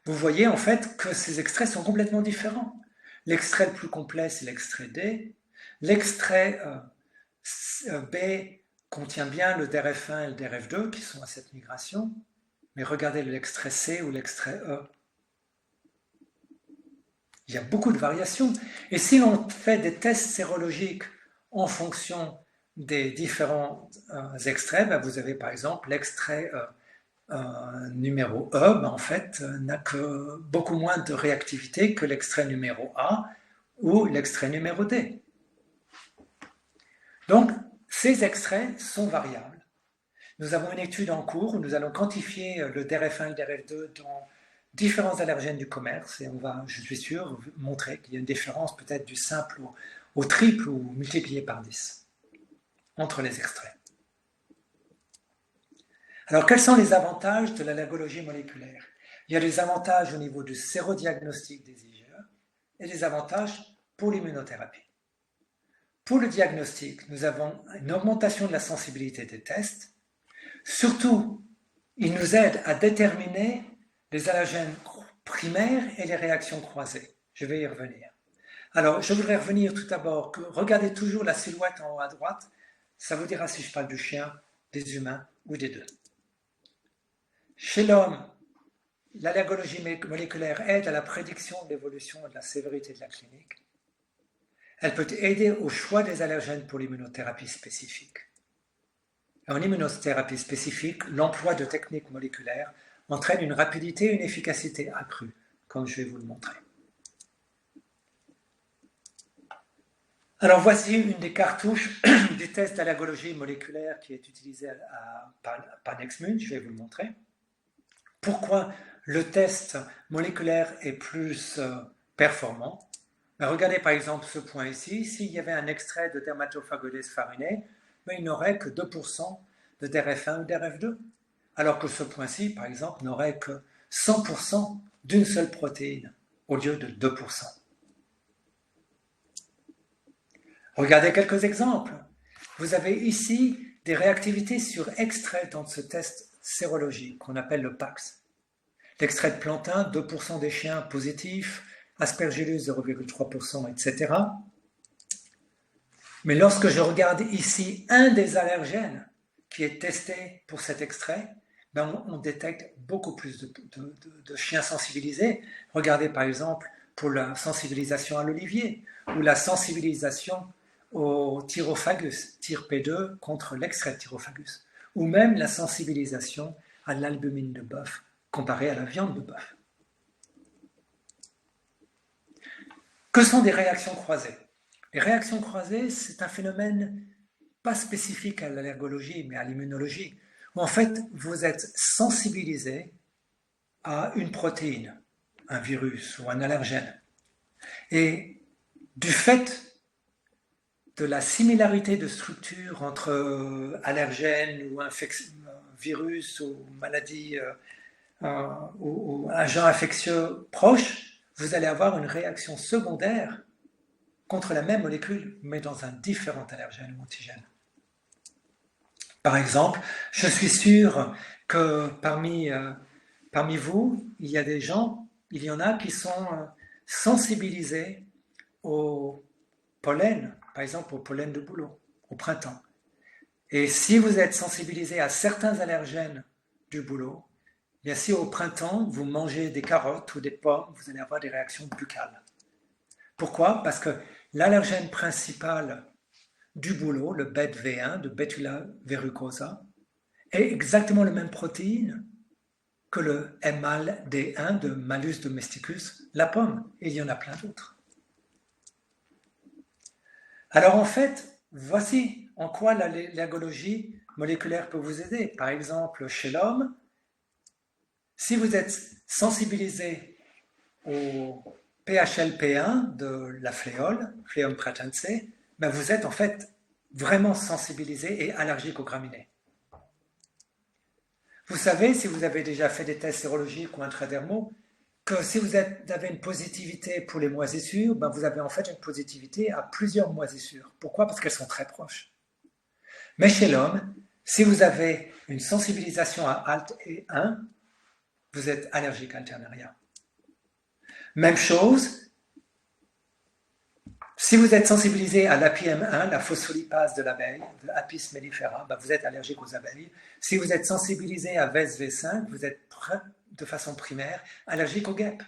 Vous voyez en fait que ces extraits sont complètement différents. L'extrait le plus complet, c'est l'extrait D. L'extrait B contient bien le DRF1 et le DRF2 qui sont à cette migration. Mais regardez l'extrait C ou l'extrait E. Il y a beaucoup de variations. Et si l'on fait des tests sérologiques en fonction des différents extraits, ben vous avez par exemple l'extrait numéro E, en fait, n'a que beaucoup moins de réactivité que l'extrait numéro A ou l'extrait numéro D. Donc, ces extraits sont variables. Nous avons une étude en cours où nous allons quantifier le DRF1 et le DRF2 dans différents allergènes du commerce et on va, je suis sûr, montrer qu'il y a une différence peut-être du simple au triple ou multiplié par 10 entre les extraits. Alors, quels sont les avantages de l'allergologie moléculaire? Il y a des avantages au niveau du sérodiagnostic des IgE et des avantages pour l'immunothérapie. Pour le diagnostic, nous avons une augmentation de la sensibilité des tests. Surtout, il nous aide à déterminer les allergènes primaires et les réactions croisées. Je vais y revenir. Alors, je voudrais revenir tout d'abord, regardez toujours la silhouette en haut à droite, ça vous dira si je parle du chien, des humains ou des deux. Chez l'homme, l'allergologie moléculaire aide à la prédiction de l'évolution et de la sévérité de la clinique. Elle peut aider au choix des allergènes pour l'immunothérapie spécifique. En immunothérapie spécifique, l'emploi de techniques moléculaires entraîne une rapidité et une efficacité accrue, comme je vais vous le montrer. Alors voici une des cartouches du test d'allergologie moléculaire qui est utilisé par Nextmune, je vais vous le montrer. Pourquoi le test moléculaire est plus performant? Ben, regardez par exemple ce point ici, s'il y avait un extrait de Dermatophagules farinae, ben, il n'aurait que 2% de DRF1 ou DRF2, alors que ce point-ci, par exemple, n'aurait que 100% d'une seule protéine, au lieu de 2%. Regardez quelques exemples. Vous avez ici des réactivités sur extrait dans ce test sérologique qu'on appelle le PAX. L'extrait de plantain, 2% des chiens positifs, Aspergillus 0,3%, etc. Mais lorsque je regarde ici un des allergènes qui est testé pour cet extrait, ben on détecte beaucoup plus de chiens sensibilisés. Regardez par exemple pour la sensibilisation à l'olivier, ou la sensibilisation au thyrophagus, TYR-P2 contre l'extrait de thyrophagus, ou même la sensibilisation à l'albumine de bœuf comparée à la viande de bœuf. Que sont des réactions croisées? Les réactions croisées, c'est un phénomène pas spécifique à l'allergologie, mais à l'immunologie, où en fait, vous êtes sensibilisé à une protéine, un virus ou un allergène. Et du fait de la similarité de structure entre allergène ou virus ou maladie ou agent infectieux proche, vous allez avoir une réaction secondaire contre la même molécule, mais dans un différent allergène ou antigène. Par exemple, je suis sûr que parmi vous, il y en a qui sont sensibilisés au pollen, par exemple au pollen de bouleau, au printemps. Et si vous êtes sensibilisé à certains allergènes du bouleau, bien si au printemps vous mangez des carottes ou des pommes, vous allez avoir des réactions buccales. Pourquoi? Parce que l'allergène principal du bouleau, le BET-V1 de Betula verrucosa, est exactement la même protéine que le MALD1 de Malus domesticus, la pomme. Et il y en a plein d'autres. Alors en fait, voici en quoi l'allergologie moléculaire peut vous aider. Par exemple, chez l'homme, si vous êtes sensibilisé au PHLP1 de la fléole, Phleum pratense, ben vous êtes en fait vraiment sensibilisé et allergique aux graminées. Vous savez, si vous avez déjà fait des tests sérologiques ou intradermaux, que si vous avez une positivité pour les moisissures, ben vous avez en fait une positivité à plusieurs moisissures. Pourquoi? Parce qu'elles sont très proches. Mais chez l'homme, si vous avez une sensibilisation à ALT et 1, vous êtes allergique à Alternaria. Même chose, si vous êtes sensibilisé à l'APM1, la phospholipase de l'abeille, de Apis mellifera, ben vous êtes allergique aux abeilles. Si vous êtes sensibilisé à VESV5, vous êtes de façon primaire allergique aux guêpes.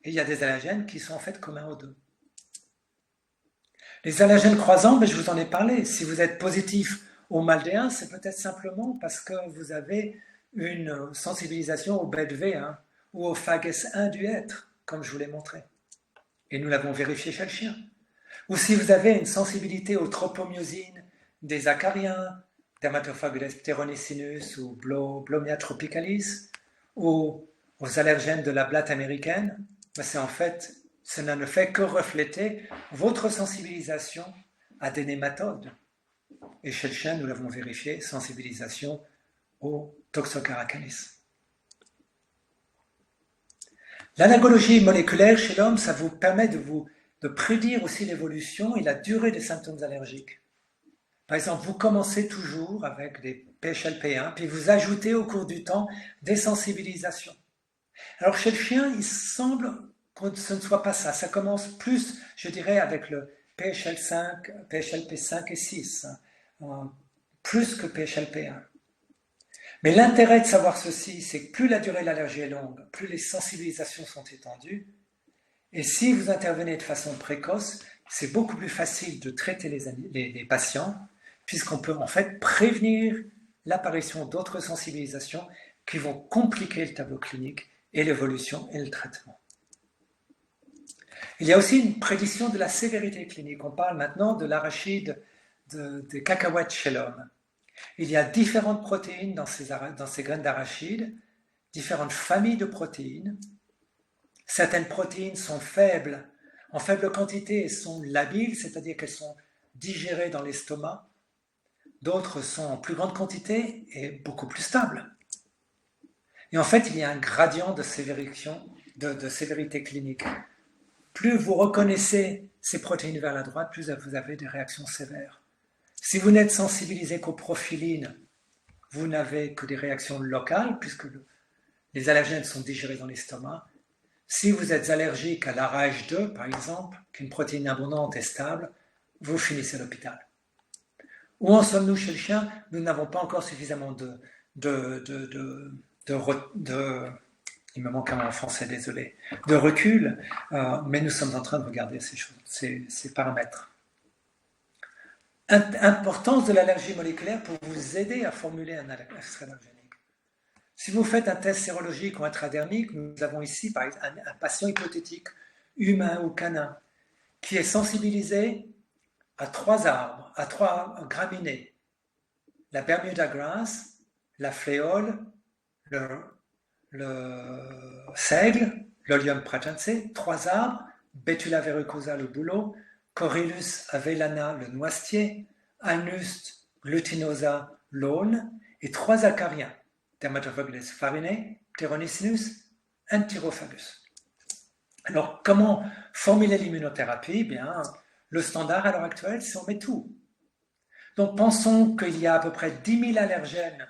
Et il y a des allergènes qui sont en fait communs aux deux. Les allergènes croisants, ben je vous en ai parlé. Si vous êtes positif au MALD1, c'est peut-être simplement parce que vous avez une sensibilisation au BET-V1 ou au PHAGS1 du hêtre, comme je vous l'ai montré. Et nous l'avons vérifié chez le chien. Ou si vous avez une sensibilité aux tropomyosines des acariens, Dermatophagus pteronicinus ou Blomia tropicalis, ou aux allergènes de la blatte américaine, ben c'est en fait, cela ne fait que refléter votre sensibilisation à des nématodes. Et chez le chien, nous l'avons vérifié, sensibilisation au Toxocaracalis. L'allergologie moléculaire chez l'homme, ça vous permet de prédire aussi l'évolution et la durée des symptômes allergiques. Par exemple, vous commencez toujours avec des PHLP1, puis vous ajoutez au cours du temps des sensibilisations. Alors chez le chien, il semble que ce ne soit pas ça. Ça commence plus, je dirais, avec le PHLP5 et 6, plus que PHLP1. Mais l'intérêt de savoir ceci, c'est que plus la durée de l'allergie est longue, plus les sensibilisations sont étendues. Et si vous intervenez de façon précoce, c'est beaucoup plus facile de traiter les patients, puisqu'on peut en fait prévenir l'apparition d'autres sensibilisations qui vont compliquer le tableau clinique et l'évolution et le traitement. Il y a aussi une prédiction de la sévérité clinique. On parle maintenant de l'arachide des cacahuètes chez l'homme. Il y a différentes protéines dans ces graines d'arachide, différentes familles de protéines. Certaines protéines sont faibles, en faible quantité et sont labiles, c'est-à-dire qu'elles sont digérées dans l'estomac. D'autres sont en plus grande quantité et beaucoup plus stables. Et en fait, il y a un gradient de sévérité clinique. Plus vous reconnaissez ces protéines vers la droite, plus vous avez des réactions sévères. Si vous n'êtes sensibilisé qu'aux profilines, vous n'avez que des réactions locales, puisque les allergènes sont digérés dans l'estomac. Si vous êtes allergique à l'ARH2, par exemple, qui est une protéine abondante et stable, vous finissez à l'hôpital. Où en sommes-nous chez le chien? Nous n'avons pas encore suffisamment Il me manque un mot en français, désolé, de recul, mais nous sommes en train de regarder ces choses, ces paramètres. Importance de l'allergie moléculaire pour vous aider à formuler un extrait allergénique. Si vous faites un test sérologique ou intradermique, nous avons ici par exemple un patient hypothétique, humain ou canin, qui est sensibilisé à 3 arbres, à 3 graminées. La Bermuda grass, la fléole, le seigle, l'Olium pratense, 3 arbres, Betula verrucosa le bouleau, Corylus avellana le noisetier, Alnus glutinosa l'aulne, et 3 acariens, Dermatophagus farinae, Pteronicinus, Enterophagus. Alors, comment formuler l'immunothérapie? Bien, le standard à l'heure actuelle, c'est on met tout. Donc, pensons qu'il y a à peu près 10 000 allergènes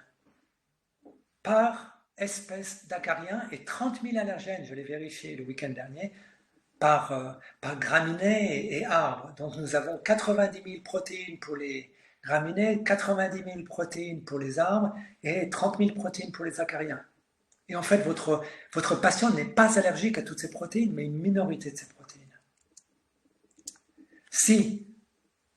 par espèce d'acarien et 30 000 allergènes, je l'ai vérifié le week-end dernier, par graminées et arbres. Donc nous avons 90 000 protéines pour les graminées, 90 000 protéines pour les arbres et 30 000 protéines pour les acariens. Et en fait, votre patient n'est pas allergique à toutes ces protéines, mais une minorité de ces protéines. Si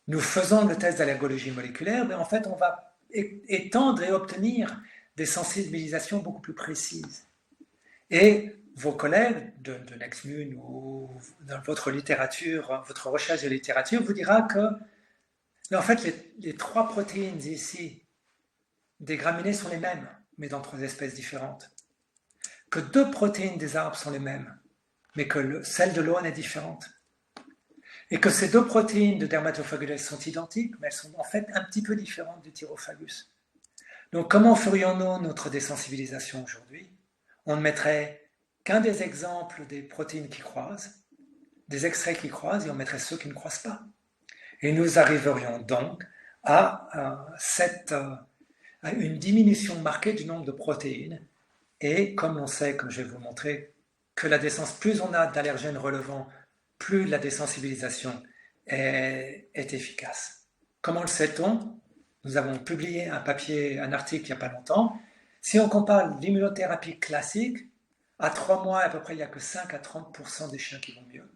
nous faisons le test d'allergologie moléculaire, en fait, on va étendre et obtenir des sensibilisations beaucoup plus précises. Et vos collègues de NextMune ou dans votre littérature, votre recherche de littérature vous dira que, en fait, les 3 protéines ici des graminées sont les mêmes, mais dans 3 espèces différentes. Que 2 protéines des arbres sont les mêmes, mais que celle de l'aulne est différente. Et que ces 2 protéines de Dermatophagus sont identiques, mais elles sont en fait un petit peu différentes du Thyrophagus. Donc comment ferions-nous notre désensibilisation aujourd'hui? On ne mettrait qu'un des exemples des protéines qui croisent, des extraits qui croisent, et on mettrait ceux qui ne croisent pas. Et nous arriverions donc à une diminution marquée du nombre de protéines. Et comme on sait, comme je vais vous montrer, que plus on a d'allergènes relevants, plus la désensibilisation est efficace. Comment le sait-on? Nous avons publié un article il n'y a pas longtemps. Si on compare l'immunothérapie classique, à 3 mois, à peu près, il n'y a que 5 à 30% des chiens qui vont mieux.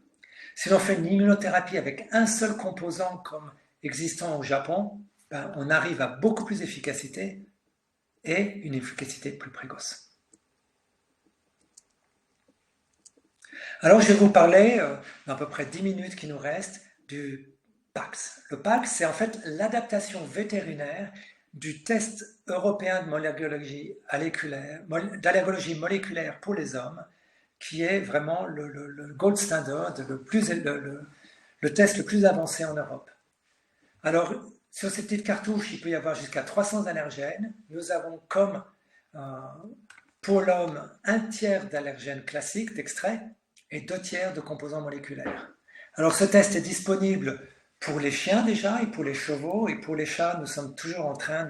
Si l'on fait une immunothérapie avec un seul composant comme existant au Japon, on arrive à beaucoup plus d'efficacité et une efficacité plus précoce. Alors, je vais vous parler, dans à peu près 10 minutes qui nous restent, du PAX. Le PAX, c'est en fait l'adaptation vétérinaire du test européen d'allergologie moléculaire pour les hommes, qui est vraiment le gold standard, le test le plus avancé en Europe. Alors, sur ces petites cartouches, il peut y avoir jusqu'à 300 allergènes. Nous avons comme, pour l'homme, 1/3 d'allergènes classiques, d'extraits, et 2/3 de composants moléculaires. Alors, ce test est disponible pour les chiens déjà, et pour les chevaux, et pour les chats, nous sommes toujours en train,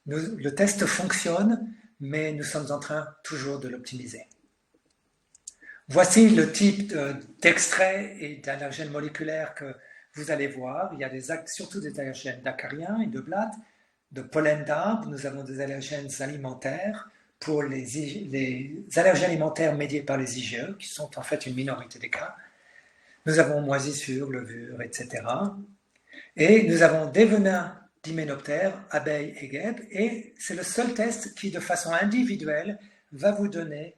le test fonctionne, mais nous sommes en train toujours de l'optimiser. Voici le type d'extrait et d'allergènes moléculaires que vous allez voir. Il y a surtout des allergènes d'acariens et de blattes, de pollen d'arbres. Nous avons des allergènes alimentaires pour les allergènes alimentaires médiés par les IgE, qui sont en fait une minorité des cas. Nous avons moisissures, levures, etc. Et nous avons des venins d'hyménoptères, abeilles et guêpes, et c'est le seul test qui, de façon individuelle, va vous donner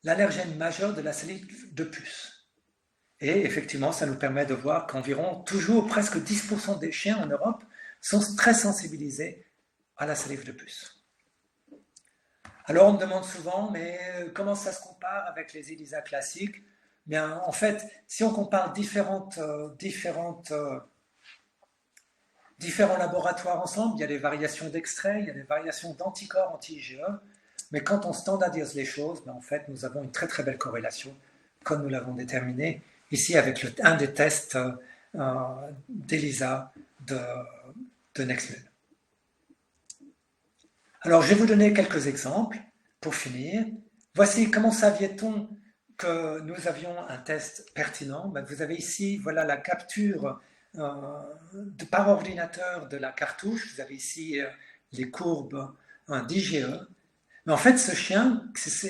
l'allergène majeur de la salive de puce. Et effectivement, ça nous permet de voir qu'environ, toujours presque 10% des chiens en Europe sont très sensibilisés à la salive de puce. Alors on me demande souvent, mais comment ça se compare avec les ELISA classiques? Bien, en fait, si on compare différents laboratoires ensemble, il y a des variations d'extraits, il y a des variations d'anticorps anti-IgE, mais quand on standardise les choses, en fait, nous avons une très très belle corrélation, comme nous l'avons déterminé ici avec un des tests d'ELISA de NextMune. Alors, je vais vous donner quelques exemples pour finir. Voici comment saviez-on que nous avions un test pertinent. Vous avez ici, voilà la capture par ordinateur de la cartouche. Vous avez ici les courbes d'IgE. Mais en fait, ce chien,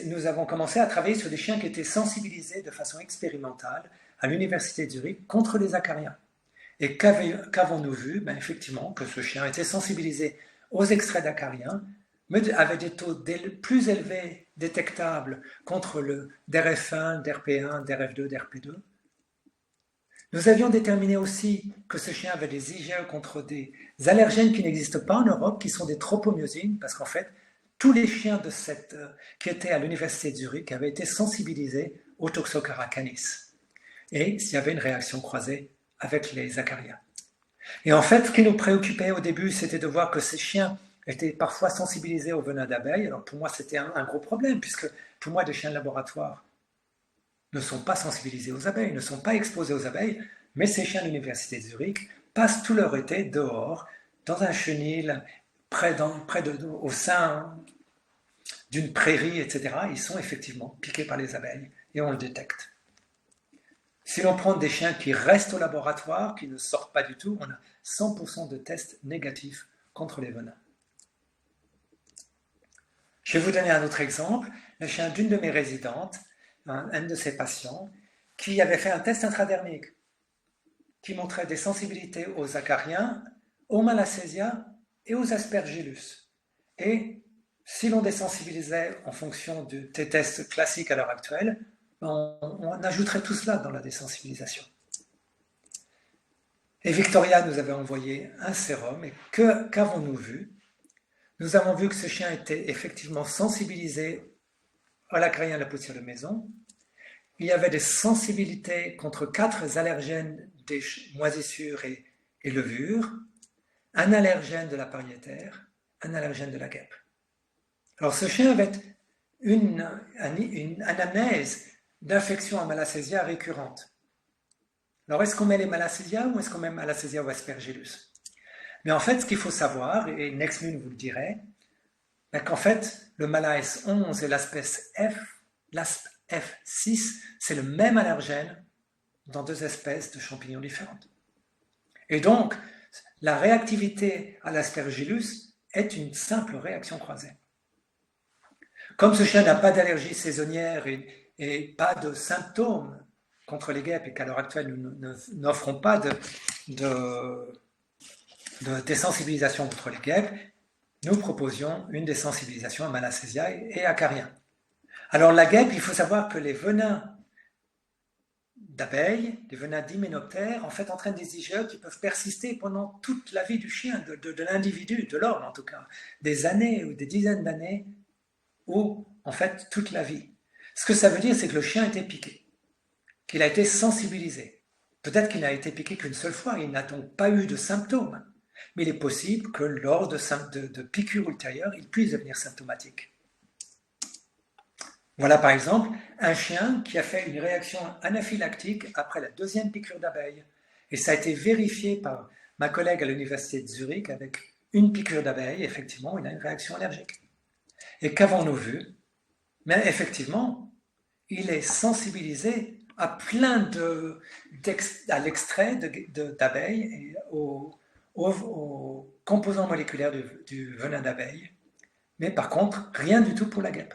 nous avons commencé à travailler sur des chiens qui étaient sensibilisés de façon expérimentale à l'université de Zurich contre les acariens. Et qu'avons-nous vu? Ben, effectivement, que ce chien était sensibilisé aux extraits d'acariens, mais avait des taux plus élevés détectables contre le DRF1, DRP1, DRF2, DRP2. Nous avions déterminé aussi que ce chien avait des IgE contre des allergènes qui n'existent pas en Europe, qui sont des tropomyosines, parce qu'en fait, tous les chiens qui étaient à l'université de Zurich avaient été sensibilisés au Toxocara canis. Et s'il y avait une réaction croisée avec les acariens. Et en fait, ce qui nous préoccupait au début, c'était de voir que ces chiens étaient parfois sensibilisés au venin d'abeille. Alors pour moi, c'était un gros problème, puisque pour moi, des chiens de laboratoire ne sont pas sensibilisés aux abeilles, ne sont pas exposés aux abeilles, mais ces chiens de l'université de Zurich passent tout leur été dehors, dans un chenil, au sein d'une prairie, etc. Ils sont effectivement piqués par les abeilles et on le détecte. Si l'on prend des chiens qui restent au laboratoire, qui ne sortent pas du tout, on a 100% de tests négatifs contre les venins. Je vais vous donner un autre exemple, le chien d'une de mes résidentes, un de ses patients, qui avait fait un test intradermique, qui montrait des sensibilités aux acariens, aux malacésia et aux aspergillus. Et si l'on désensibilisait en fonction des tests classiques à l'heure actuelle, on ajouterait tout cela dans la désensibilisation. Et Victoria nous avait envoyé un sérum, et qu'avons-nous vu? Nous avons vu que ce chien était effectivement sensibilisé à l'acarien et à la poussière de maison. Il y avait des sensibilités contre 4 allergènes des moisissures et levures, un allergène de la pariétaire, un allergène de la guêpe. Alors ce chien avait une anamnèse d'infection à malacésia récurrente. Alors est-ce qu'on met les malacésia ou est-ce qu'on met malacésia ou aspergillus? Mais en fait, ce qu'il faut savoir, et Nexmune vous le dirait, qu'en fait, le malaise 11 et l'espèce F6, c'est le même allergène dans 2 espèces de champignons différentes. Et donc, la réactivité à l'aspergillus est une simple réaction croisée. Comme ce chien n'a pas d'allergie saisonnière et pas de symptômes contre les guêpes, et qu'à l'heure actuelle, nous n'offrons pas de désensibilisation contre les guêpes, nous proposions une désensibilisation à malacésia et acarien. Alors la guêpe, il faut savoir que les venins d'abeilles, les venins d'hyménoptères, en fait entraînent des IgE qui peuvent persister pendant toute la vie du chien, de l'individu, de l'homme en tout cas, des années ou des dizaines d'années, ou en fait toute la vie. Ce que ça veut dire, c'est que le chien a été piqué, qu'il a été sensibilisé. Peut-être qu'il n'a été piqué qu'une seule fois, il n'a donc pas eu de symptômes, mais il est possible que lors de piqûres ultérieures, il puisse devenir symptomatique. Voilà par exemple un chien qui a fait une réaction anaphylactique après la 2e piqûre d'abeille. Et ça a été vérifié par ma collègue à l'université de Zurich avec une piqûre d'abeille. Effectivement, il a une réaction allergique. Et qu'avons-nous vu? Mais effectivement, il est sensibilisé à plein à l'extrait d'abeille et aux composants moléculaires du venin d'abeille. Mais par contre, rien du tout pour la guêpe.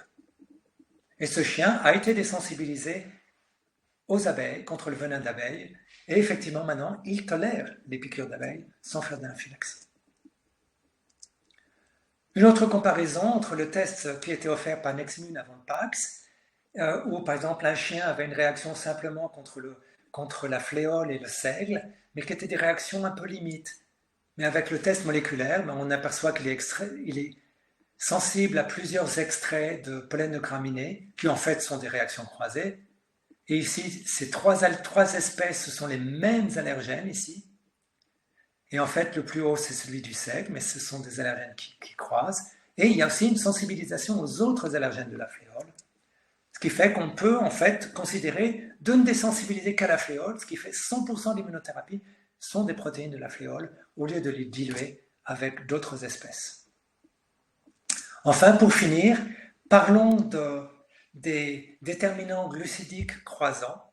Et ce chien a été désensibilisé aux abeilles, contre le venin d'abeille, et effectivement maintenant, il tolère les piqûres d'abeilles sans faire d'anaphylaxie. Une autre comparaison entre le test qui était offert par Nexmune avant PAX, où par exemple un chien avait une réaction simplement contre la fléole et le seigle, mais qui étaient des réactions un peu limites. Mais avec le test moléculaire, on aperçoit qu'il est sensible à plusieurs extraits de pollen de graminées, qui en fait sont des réactions croisées. Et ici, ces trois espèces, ce sont les mêmes allergènes ici. Et en fait, le plus haut, c'est celui du seigle, mais ce sont des allergènes qui croisent. Et il y a aussi une sensibilisation aux autres allergènes de la fléole, ce qui fait qu'on peut en fait considérer de ne désensibiliser qu'à la fléole, ce qui fait 100% d'immunothérapie sont des protéines de la fléole, au lieu de les diluer avec d'autres espèces. Enfin, pour finir, parlons des déterminants glucidiques croisants.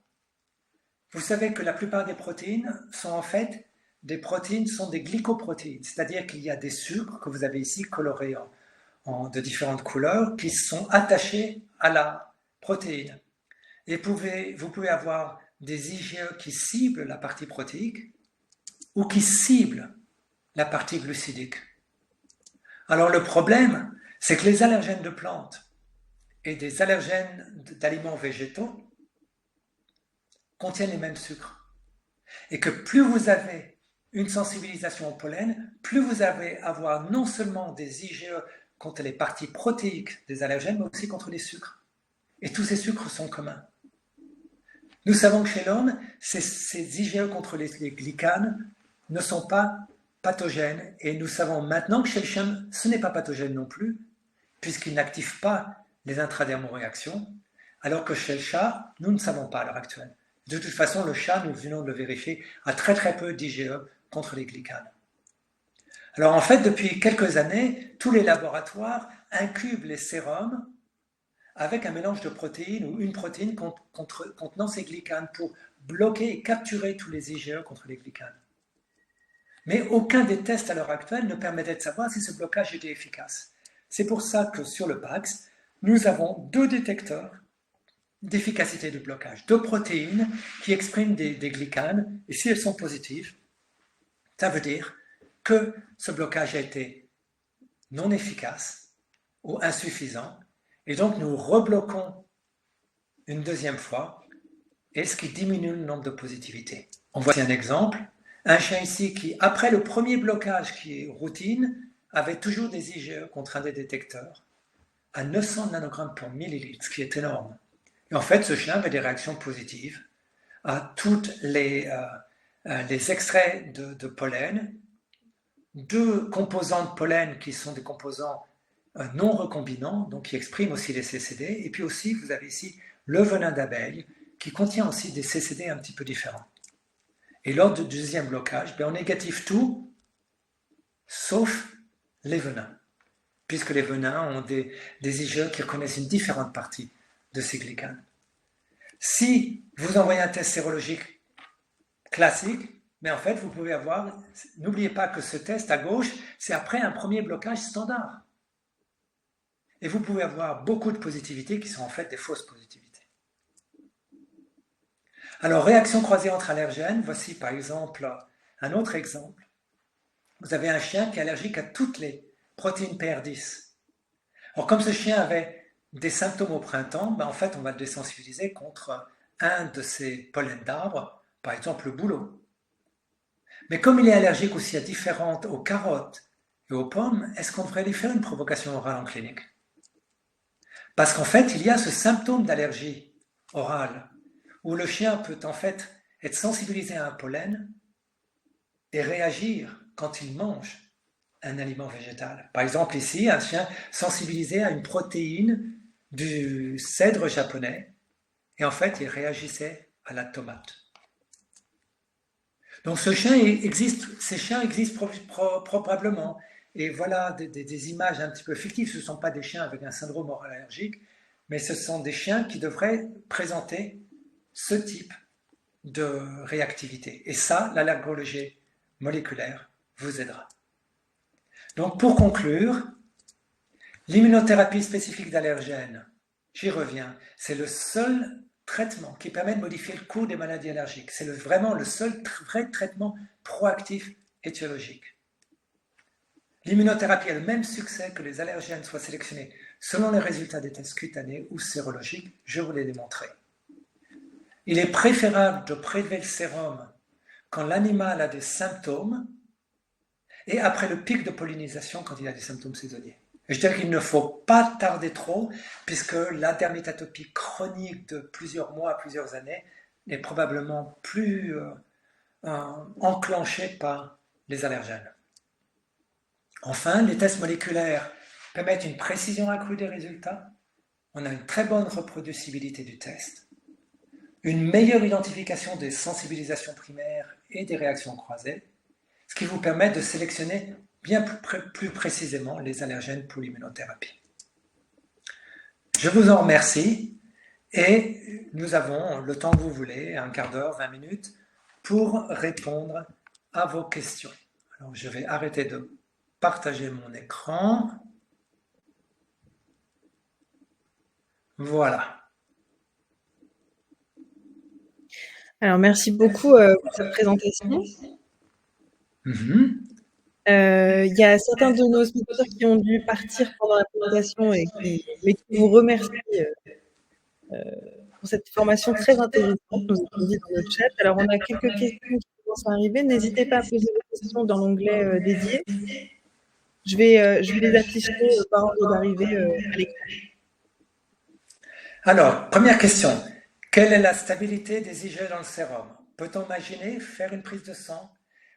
Vous savez que la plupart des protéines sont en fait des glycoprotéines, c'est-à-dire qu'il y a des sucres que vous avez ici colorés de différentes couleurs qui sont attachés à la protéine. Et vous pouvez avoir des IgE qui ciblent la partie protéique ou qui ciblent la partie glucidique. Alors le problème, c'est que les allergènes de plantes et des allergènes d'aliments végétaux contiennent les mêmes sucres. Et que plus vous avez une sensibilisation au pollen, plus vous allez avoir non seulement des IgE contre les parties protéiques des allergènes, mais aussi contre les sucres. Et tous ces sucres sont communs. Nous savons que chez l'homme, ces IgE contre les glycanes ne sont pas pathogènes. Et nous savons maintenant que chez le chien, ce n'est pas pathogène non plus, puisqu'ils n'activent pas les intradermoréactions, alors que chez le chat, nous ne savons pas à l'heure actuelle. De toute façon, le chat, nous venons de le vérifier, a très très peu d'IgE contre les glycanes. Alors en fait, depuis quelques années, tous les laboratoires incubent les sérums avec un mélange de protéines ou une protéine contenant ces glycanes pour bloquer et capturer tous les IgE contre les glycanes. Mais aucun des tests à l'heure actuelle ne permettait de savoir si ce blocage était efficace. C'est pour ça que sur le PAX, nous avons 2 détecteurs d'efficacité de blocage, 2 protéines qui expriment des glycanes, et si elles sont positives, ça veut dire que ce blocage a été non efficace ou insuffisant, et donc nous rebloquons une deuxième fois, et ce qui diminue le nombre de positivités. On voit ici un exemple, un chien ici qui, après le premier blocage qui est routine, avait toujours des IgE contre un des détecteurs à 900 nanogrammes par millilitre, ce qui est énorme. Et en fait, ce chien avait des réactions positives à tous les extraits de pollen, 2 composants de pollen qui sont des composants non recombinants, donc qui expriment aussi les CCD, et puis aussi, vous avez ici le venin d'abeille, qui contient aussi des CCD un petit peu différents. Et lors du deuxième blocage, on négative tout, sauf les venins, puisque les venins ont des IgE qui reconnaissent une différente partie de ces glycanes. Si vous envoyez un test sérologique classique, mais en fait, vous pouvez avoir, n'oubliez pas que ce test à gauche, c'est après un premier blocage standard. Et vous pouvez avoir beaucoup de positivités qui sont en fait des fausses positivités. Alors, réaction croisée entre allergènes, voici par exemple un autre exemple. Vous avez un chien qui est allergique à toutes les protéines PR10. Alors, comme ce chien avait des symptômes au printemps, en fait, on va le désensibiliser contre un de ces pollens d'arbres, par exemple le bouleau. Mais comme il est allergique aussi à différentes, aux carottes et aux pommes, est-ce qu'on devrait lui faire une provocation orale en clinique? Parce qu'en fait, il y a ce symptôme d'allergie orale, où le chien peut en fait être sensibilisé à un pollen et réagir quand il mange un aliment végétal. Par exemple ici, un chien sensibilisé à une protéine du cèdre japonais, et en fait, il réagissait à la tomate. Donc ces chiens existent probablement. Et voilà des images un petit peu fictives. Ce ne sont pas des chiens avec un syndrome oral allergique, mais ce sont des chiens qui devraient présenter ce type de réactivité. Et ça, l'allergologie moléculaire vous aidera. Donc pour conclure, l'immunothérapie spécifique d'allergènes, j'y reviens, c'est le seul traitement qui permet de modifier le cours des maladies allergiques. C'est vraiment le seul vrai traitement proactif étiologique. L'immunothérapie a le même succès que les allergènes soient sélectionnés selon les résultats des tests cutanés ou sérologiques, je vous l'ai démontré. Il est préférable de prélever le sérum quand l'animal a des symptômes et après le pic de pollinisation quand il a des symptômes saisonniers. Et je dirais qu'il ne faut pas tarder trop, puisque la dermatotopie chronique de plusieurs mois, plusieurs années, est probablement plus enclenchée par les allergènes. Enfin, les tests moléculaires permettent une précision accrue des résultats, on a une très bonne reproducibilité du test, une meilleure identification des sensibilisations primaires et des réactions croisées, ce qui vous permet de sélectionner bien plus précisément les allergènes pour l'immunothérapie. Je vous en remercie et nous avons le temps que vous voulez, un quart d'heure, 20 minutes, pour répondre à vos questions. Alors je vais arrêter de partager mon écran. Voilà. Alors, merci beaucoup pour cette présentation. Il y a certains de nos spectateurs qui ont dû partir pendant la présentation mais qui vous remercient pour cette formation très intéressante, nous avons dit dans le chat. Alors, on a quelques questions qui commencent à arriver. N'hésitez pas à poser vos questions dans l'onglet dédié. Je vais les afficher par ordre d'arrivée à l'écran. Alors, première question. Quelle est la stabilité des IgE dans le sérum? Peut-on imaginer faire une prise de sang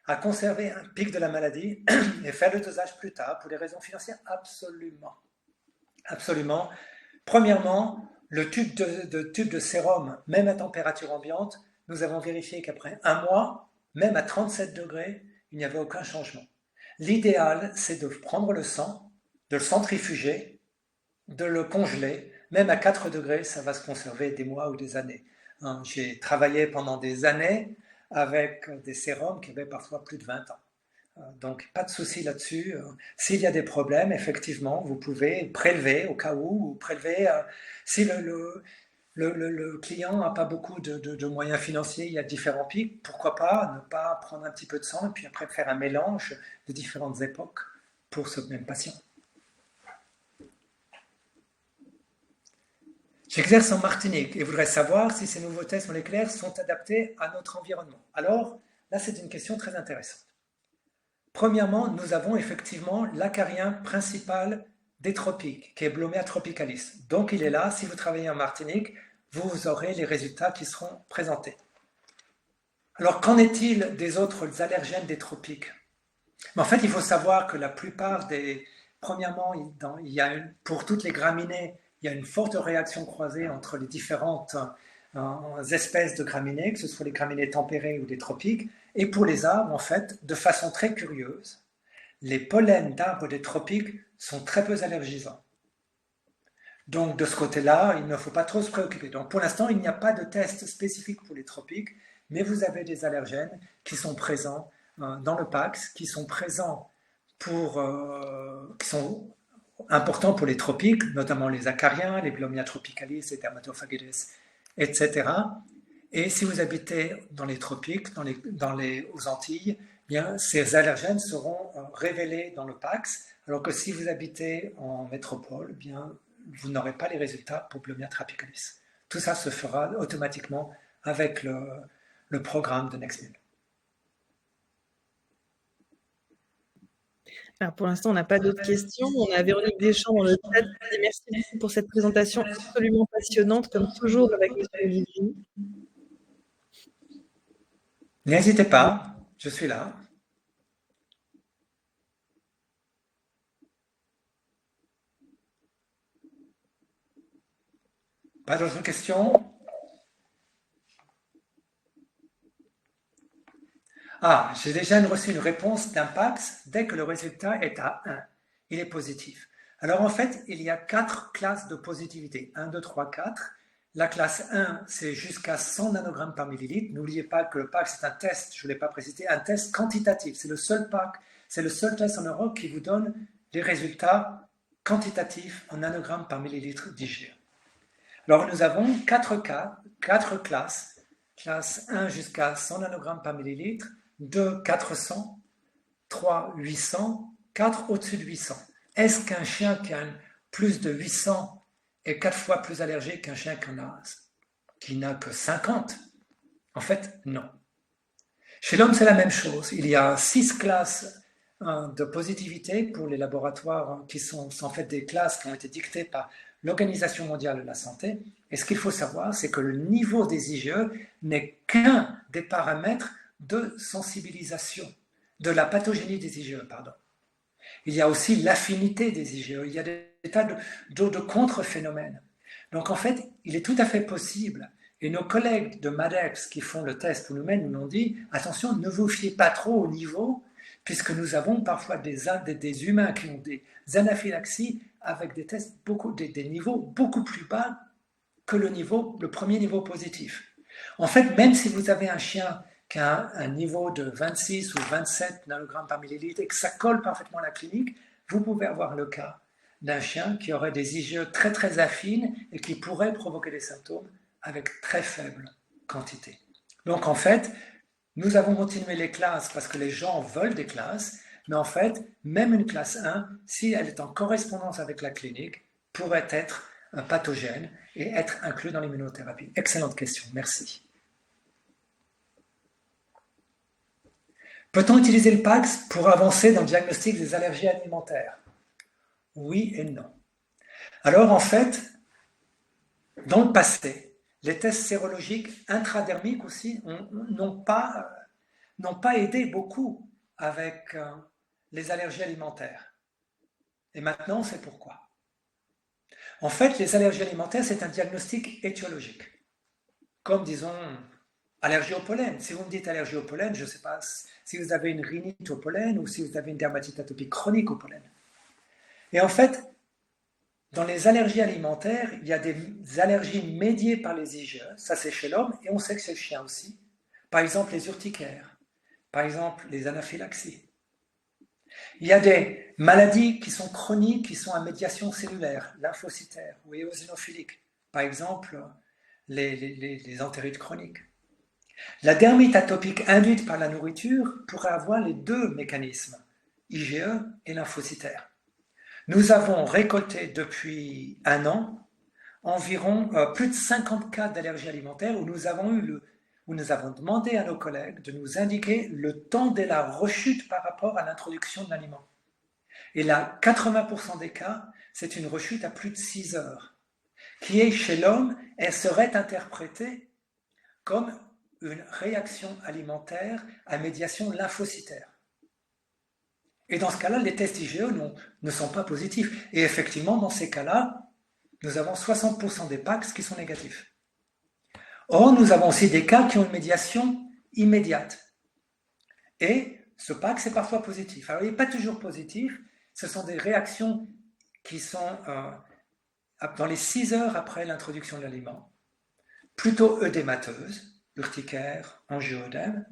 à conserver un pic de la maladie et faire le dosage plus tard pour des raisons financières? Absolument. Absolument. Premièrement, le tube de sérum, même à température ambiante, nous avons vérifié qu'après un mois, même à 37 degrés, il n'y avait aucun changement. L'idéal, c'est de prendre le sang, de le centrifuger, de le congeler. Même à 4 degrés, ça va se conserver des mois ou des années. J'ai travaillé pendant des années avec des sérums qui avaient parfois plus de 20 ans. Donc, pas de souci là-dessus. S'il y a des problèmes, effectivement, vous pouvez prélever au cas où, ou prélever si le client n'a pas beaucoup de moyens financiers, il y a différents pics, pourquoi pas ne pas prendre un petit peu de sang et puis après faire un mélange de différentes époques pour ce même patient. J'exerce en Martinique et voudrais savoir si ces nouveaux tests moléculaires sont adaptés à notre environnement. Alors, là, c'est une question très intéressante. Premièrement, nous avons effectivement l'acarien principal des tropiques, qui est Blomea tropicalis. Donc, il est là. Si vous travaillez en Martinique, vous aurez les résultats qui seront présentés. Alors, qu'en est-il des autres allergènes des tropiques? En fait, il faut savoir que la plupart des... Premièrement, pour toutes les graminées, il y a une forte réaction croisée entre les différentes espèces de graminées, que ce soit les graminées tempérées ou des tropiques. Et pour les arbres, en fait, de façon très curieuse, les pollens d'arbres des tropiques sont très peu allergisants. Donc, de ce côté-là, il ne faut pas trop se préoccuper. Donc, pour l'instant, il n'y a pas de test spécifique pour les tropiques, mais vous avez des allergènes qui sont présents dans le PAX, qui sont présents qui sont importants pour les tropiques, notamment les acariens, les Blomea tropicalis, les Dermatophagides, etc. Et si vous habitez dans les tropiques, aux Antilles, bien, ces allergènes seront révélés dans le PAX, alors que si vous habitez en métropole, bien, vous n'aurez pas les résultats pour Blomea tropicalis. Tout ça se fera automatiquement avec le programme de NextMune. Alors pour l'instant, on n'a pas d'autres questions. On a Véronique Deschamps dans le chat qui dit merci beaucoup pour cette présentation absolument passionnante, comme toujours avec M. Gilles. N'hésitez pas, je suis là. Pas d'autres questions? Ah, j'ai déjà reçu une réponse d'Impax dès que le résultat est à 1. Il est positif. Alors en fait, il y a 4 classes de positivité. 1, 2, 3, 4. La classe 1, c'est jusqu'à 100 nanogrammes par millilitre. N'oubliez pas que le PAC, c'est un test, je ne l'ai pas précisé, un test quantitatif. C'est le seul PAC, c'est le seul test en Europe qui vous donne des résultats quantitatifs en nanogrammes par millilitre d'IgE. Alors nous avons 4 classes. Classe 1 jusqu'à 100 nanogrammes par millilitre, 2, 400, 3, 800, 4 au-dessus de 800. Est-ce qu'un chien qui a plus de 800 est 4 fois plus allergique qu'un chien qui n'a que 50? En fait, non. Chez l'homme, c'est la même chose. Il y a 6 classes de positivité pour les laboratoires qui sont en fait des classes qui ont été dictées par l'Organisation mondiale de la santé. Et ce qu'il faut savoir, c'est que le niveau des IgE n'est qu'un des paramètres de sensibilisation, de la pathogénie des IgE, pardon. Il y a aussi l'affinité des IgE, il y a des tas de contre-phénomènes. Donc en fait, il est tout à fait possible, et nos collègues de MADEX qui font le test pour nous-mêmes nous ont dit, attention, ne vous fiez pas trop au niveau, puisque nous avons parfois des humains qui ont des anaphylaxies avec des tests des niveaux beaucoup plus bas que le premier niveau positif. En fait, même si vous avez un chien qui a un niveau de 26 ou 27 nanogrammes par millilitre et que ça colle parfaitement à la clinique, vous pouvez avoir le cas d'un chien qui aurait des IgE très très affines et qui pourrait provoquer des symptômes avec très faible quantité. Donc en fait, nous avons continué les classes parce que les gens veulent des classes, mais en fait, même une classe 1, si elle est en correspondance avec la clinique, pourrait être pathogène et être inclus dans l'immunothérapie. Excellente question, merci. Peut-on utiliser le PAX pour avancer dans le diagnostic des allergies alimentaires? Oui et non. Alors en fait, dans le passé, les tests sérologiques intradermiques aussi n'ont pas aidé beaucoup avec les allergies alimentaires. Et maintenant, on sait pourquoi. En fait, les allergies alimentaires, c'est un diagnostic étiologique. Comme, disons, allergie au pollen. Si vous me dites allergie au pollen, je ne sais pas si vous avez une rhinite au pollen ou si vous avez une dermatite atopique chronique au pollen. Et en fait, dans les allergies alimentaires, il y a des allergies médiées par les IgE, ça c'est chez l'homme, et on sait que c'est le chien aussi. Par exemple, les urticaires, par exemple, les anaphylaxies. Il y a des maladies qui sont chroniques, qui sont à médiation cellulaire, lymphocytaire ou éosinophilique. Par exemple, les entérites chroniques. La dermite atopique induite par la nourriture pourrait avoir les deux mécanismes, IgE et lymphocytaire. Nous avons récolté depuis un an environ plus de 50 cas d'allergie alimentaire où nous avons demandé à nos collègues de nous indiquer le temps de la rechute par rapport à l'introduction de l'aliment. Et là, 80% des cas, c'est une rechute à plus de 6 heures, qui est chez l'homme, elle serait interprétée comme une réaction alimentaire à médiation lymphocytaire. Et dans ce cas-là, les tests IgE ne sont pas positifs. Et effectivement, dans ces cas-là, nous avons 60% des PAX qui sont négatifs. Or, nous avons aussi des cas qui ont une médiation immédiate. Et ce PAX est parfois positif. Alors, il n'est pas toujours positif. Ce sont des réactions qui sont dans les 6 heures après l'introduction de l'aliment, plutôt œdémateuses, urticaire, angio-œdème.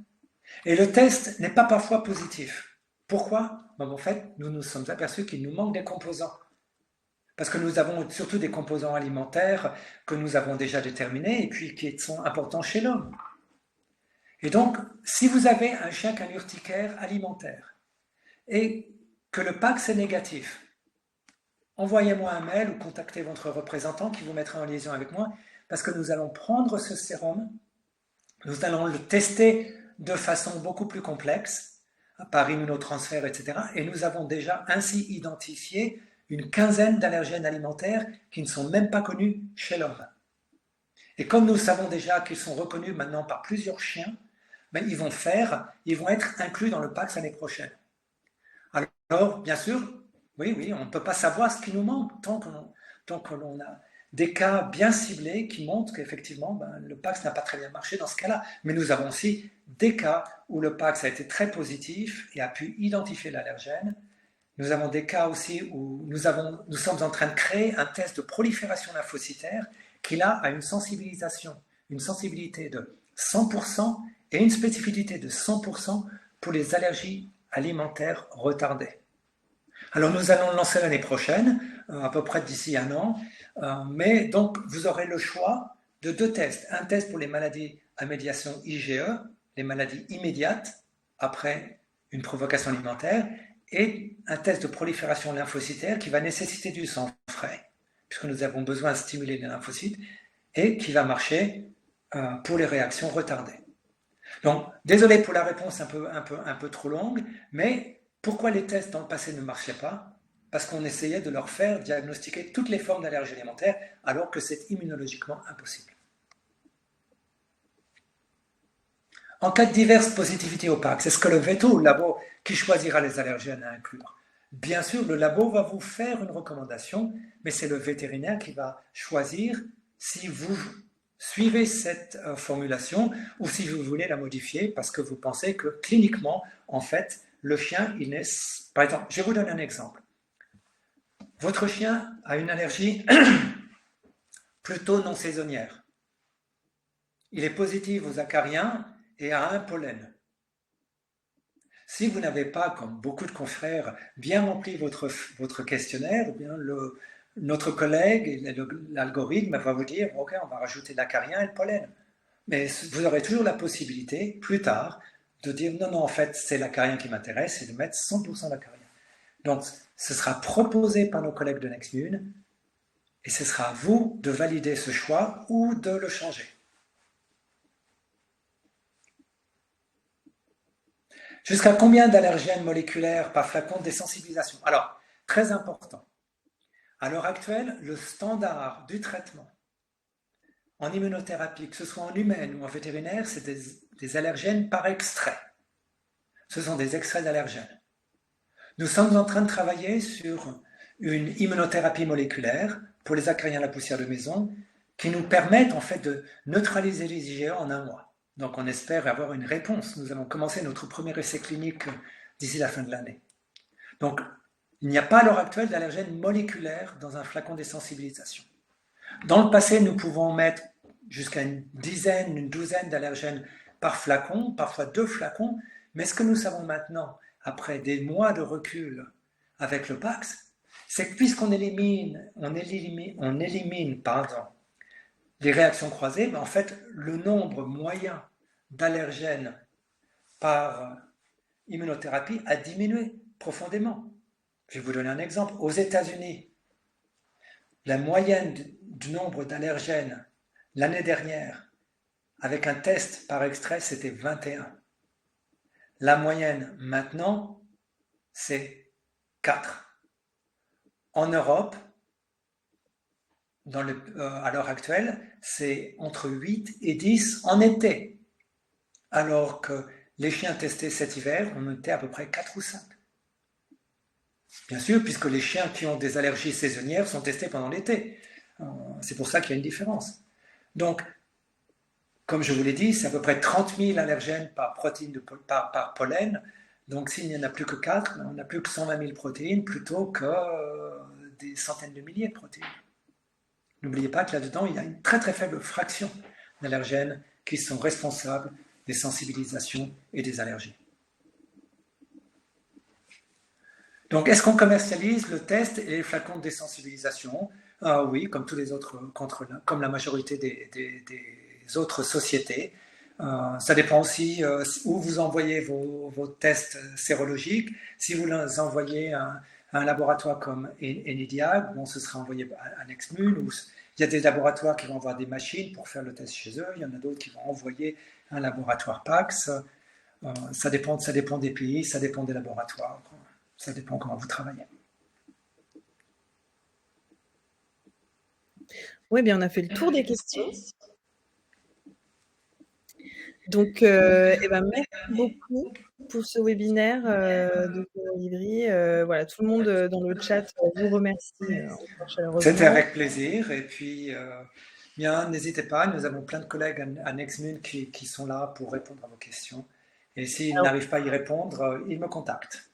Et le test n'est pas parfois positif. Pourquoi? En fait, nous nous sommes aperçus qu'il nous manque des composants. Parce que nous avons surtout des composants alimentaires que nous avons déjà déterminés et puis qui sont importants chez l'homme. Et donc, si vous avez un chien qui a une urticaire alimentaire et que le PAX est négatif, envoyez-moi un mail ou contactez votre représentant qui vous mettra en liaison avec moi parce que nous allons prendre ce sérum, nous allons le tester de façon beaucoup plus complexe par immunotransfert, etc. Et nous avons déjà ainsi identifié une quinzaine d'allergènes alimentaires qui ne sont même pas connus chez l'homme. Et comme nous savons déjà qu'ils sont reconnus maintenant par plusieurs chiens, ben ils vont être inclus dans le PAX l'année prochaine. Alors, bien sûr, oui, on ne peut pas savoir ce qui nous manque tant que l'on a des cas bien ciblés qui montrent qu'effectivement, le PAX n'a pas très bien marché dans ce cas-là. Mais nous avons aussi des cas où le PAX a été très positif et a pu identifier l'allergène. Nous avons des cas aussi où nous sommes en train de créer un test de prolifération lymphocytaire qui là a une sensibilité de 100% et une spécificité de 100% pour les allergies alimentaires retardées. Alors nous allons le lancer l'année prochaine, à peu près d'ici un an, mais donc vous aurez le choix de deux tests. Un test pour les maladies à médiation IgE, les maladies immédiates après une provocation alimentaire, et un test de prolifération lymphocytaire qui va nécessiter du sang frais, puisque nous avons besoin de stimuler les lymphocytes, et qui va marcher pour les réactions retardées. Donc, désolé pour la réponse un peu trop longue, mais pourquoi les tests dans le passé ne marchaient pas? Parce qu'on essayait de leur faire diagnostiquer toutes les formes d'allergie alimentaire, alors que c'est immunologiquement impossible. En cas de diverse positivité au PAX, est-ce que le veto ou le labo qui choisira les allergènes à inclure? Bien sûr, le labo va vous faire une recommandation, mais c'est le vétérinaire qui va choisir si vous suivez cette formulation ou si vous voulez la modifier parce que vous pensez que cliniquement, en fait, le chien, il est... Par exemple, je vous donne un exemple. Votre chien a une allergie plutôt non saisonnière. Il est positif aux acariens et à un pollen. Si vous n'avez pas, comme beaucoup de confrères, bien rempli votre questionnaire, eh bien notre collègue, l'algorithme va vous dire, OK, on va rajouter l'acarien et le pollen. Mais vous aurez toujours la possibilité, plus tard, de dire, non, non, en fait, c'est l'acarien qui m'intéresse, et de mettre 100% d'acarien. Donc, ce sera proposé par nos collègues de NextMune, et ce sera à vous de valider ce choix ou de le changer. Jusqu'à combien d'allergènes moléculaires par flacon de désensibilisation? Alors, très important. À l'heure actuelle, le standard du traitement en immunothérapie, que ce soit en humaine ou en vétérinaire, c'est des allergènes par extrait. Ce sont des extraits d'allergènes. Nous sommes en train de travailler sur une immunothérapie moléculaire pour les acariens à la poussière de maison qui nous permettent en fait de neutraliser les IgE en un mois. Donc on espère avoir une réponse. Nous allons commencer notre premier essai clinique d'ici la fin de l'année. Donc il n'y a pas à l'heure actuelle d'allergènes moléculaires dans un flacon de désensibilisation. Dans le passé, nous pouvons mettre jusqu'à une dizaine, une douzaine d'allergènes par flacon, parfois 2 flacons, mais ce que nous savons maintenant, après des mois de recul avec le Pax, c'est que puisqu'on élimine les réactions croisées, ben en fait, le nombre moyen d'allergènes par immunothérapie a diminué profondément. Je vais vous donner un exemple. Aux États-Unis, la moyenne du nombre d'allergènes l'année dernière, avec un test par extrait, c'était 21. La moyenne maintenant, c'est 4. En Europe, à l'heure actuelle, c'est entre 8 et 10 en été. Alors que les chiens testés cet hiver, on était à peu près 4 ou 5. Bien sûr, puisque les chiens qui ont des allergies saisonnières sont testés pendant l'été. C'est pour ça qu'il y a une différence. Donc, comme je vous l'ai dit, c'est à peu près 30 000 allergènes par protéine par pollen. Donc, s'il n'y en a plus que 4, on n'a plus que 120 000 protéines plutôt que des centaines de milliers de protéines. N'oubliez pas que là-dedans, il y a une très très faible fraction d'allergènes qui sont responsables des sensibilisations et des allergies. Donc, est-ce qu'on commercialise le test et les flacons de désensibilisation? Oui, comme tous les autres, comme la majorité des autres sociétés. Ça dépend aussi où vous envoyez vos tests sérologiques. Si vous les envoyez à un laboratoire comme Enidiag, bon, ce sera envoyé à NextMune. Il y a des laboratoires qui vont avoir des machines pour faire le test chez eux. Il y en a d'autres qui vont envoyer un laboratoire PAX. Ça dépend des pays, ça dépend des laboratoires. Ça dépend comment vous travaillez. Oui, bien, on a fait le tour des questions. Donc, merci beaucoup pour ce webinaire de Colibri. Voilà, tout le monde dans le chat vous remercie encore chaleureusement. C'était avec plaisir. Et puis, bien, n'hésitez pas, nous avons plein de collègues à NextMune qui sont là pour répondre à vos questions. Et s'ils n'arrivent pas à y répondre, ils me contactent.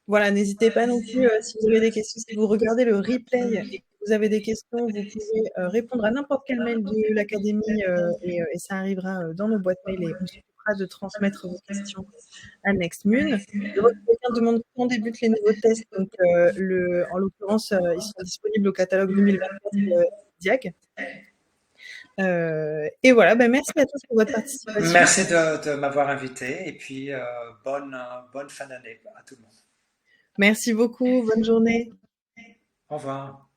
Voilà, n'hésitez pas non plus si vous avez des questions, si vous regardez le replay et que vous avez des questions, vous pouvez répondre à n'importe quel mail de l'académie et ça arrivera dans nos boîtes mail et on s'occupera de transmettre vos questions à NextMune. Je vois que quelqu'un demande quand débutent les nouveaux tests. Donc, en l'occurrence, ils sont disponibles au catalogue 2024 Diag. Et voilà, merci à tous pour votre participation. Merci de m'avoir invité et puis bonne fin d'année à tout le monde. Merci beaucoup, bonne journée. Au revoir.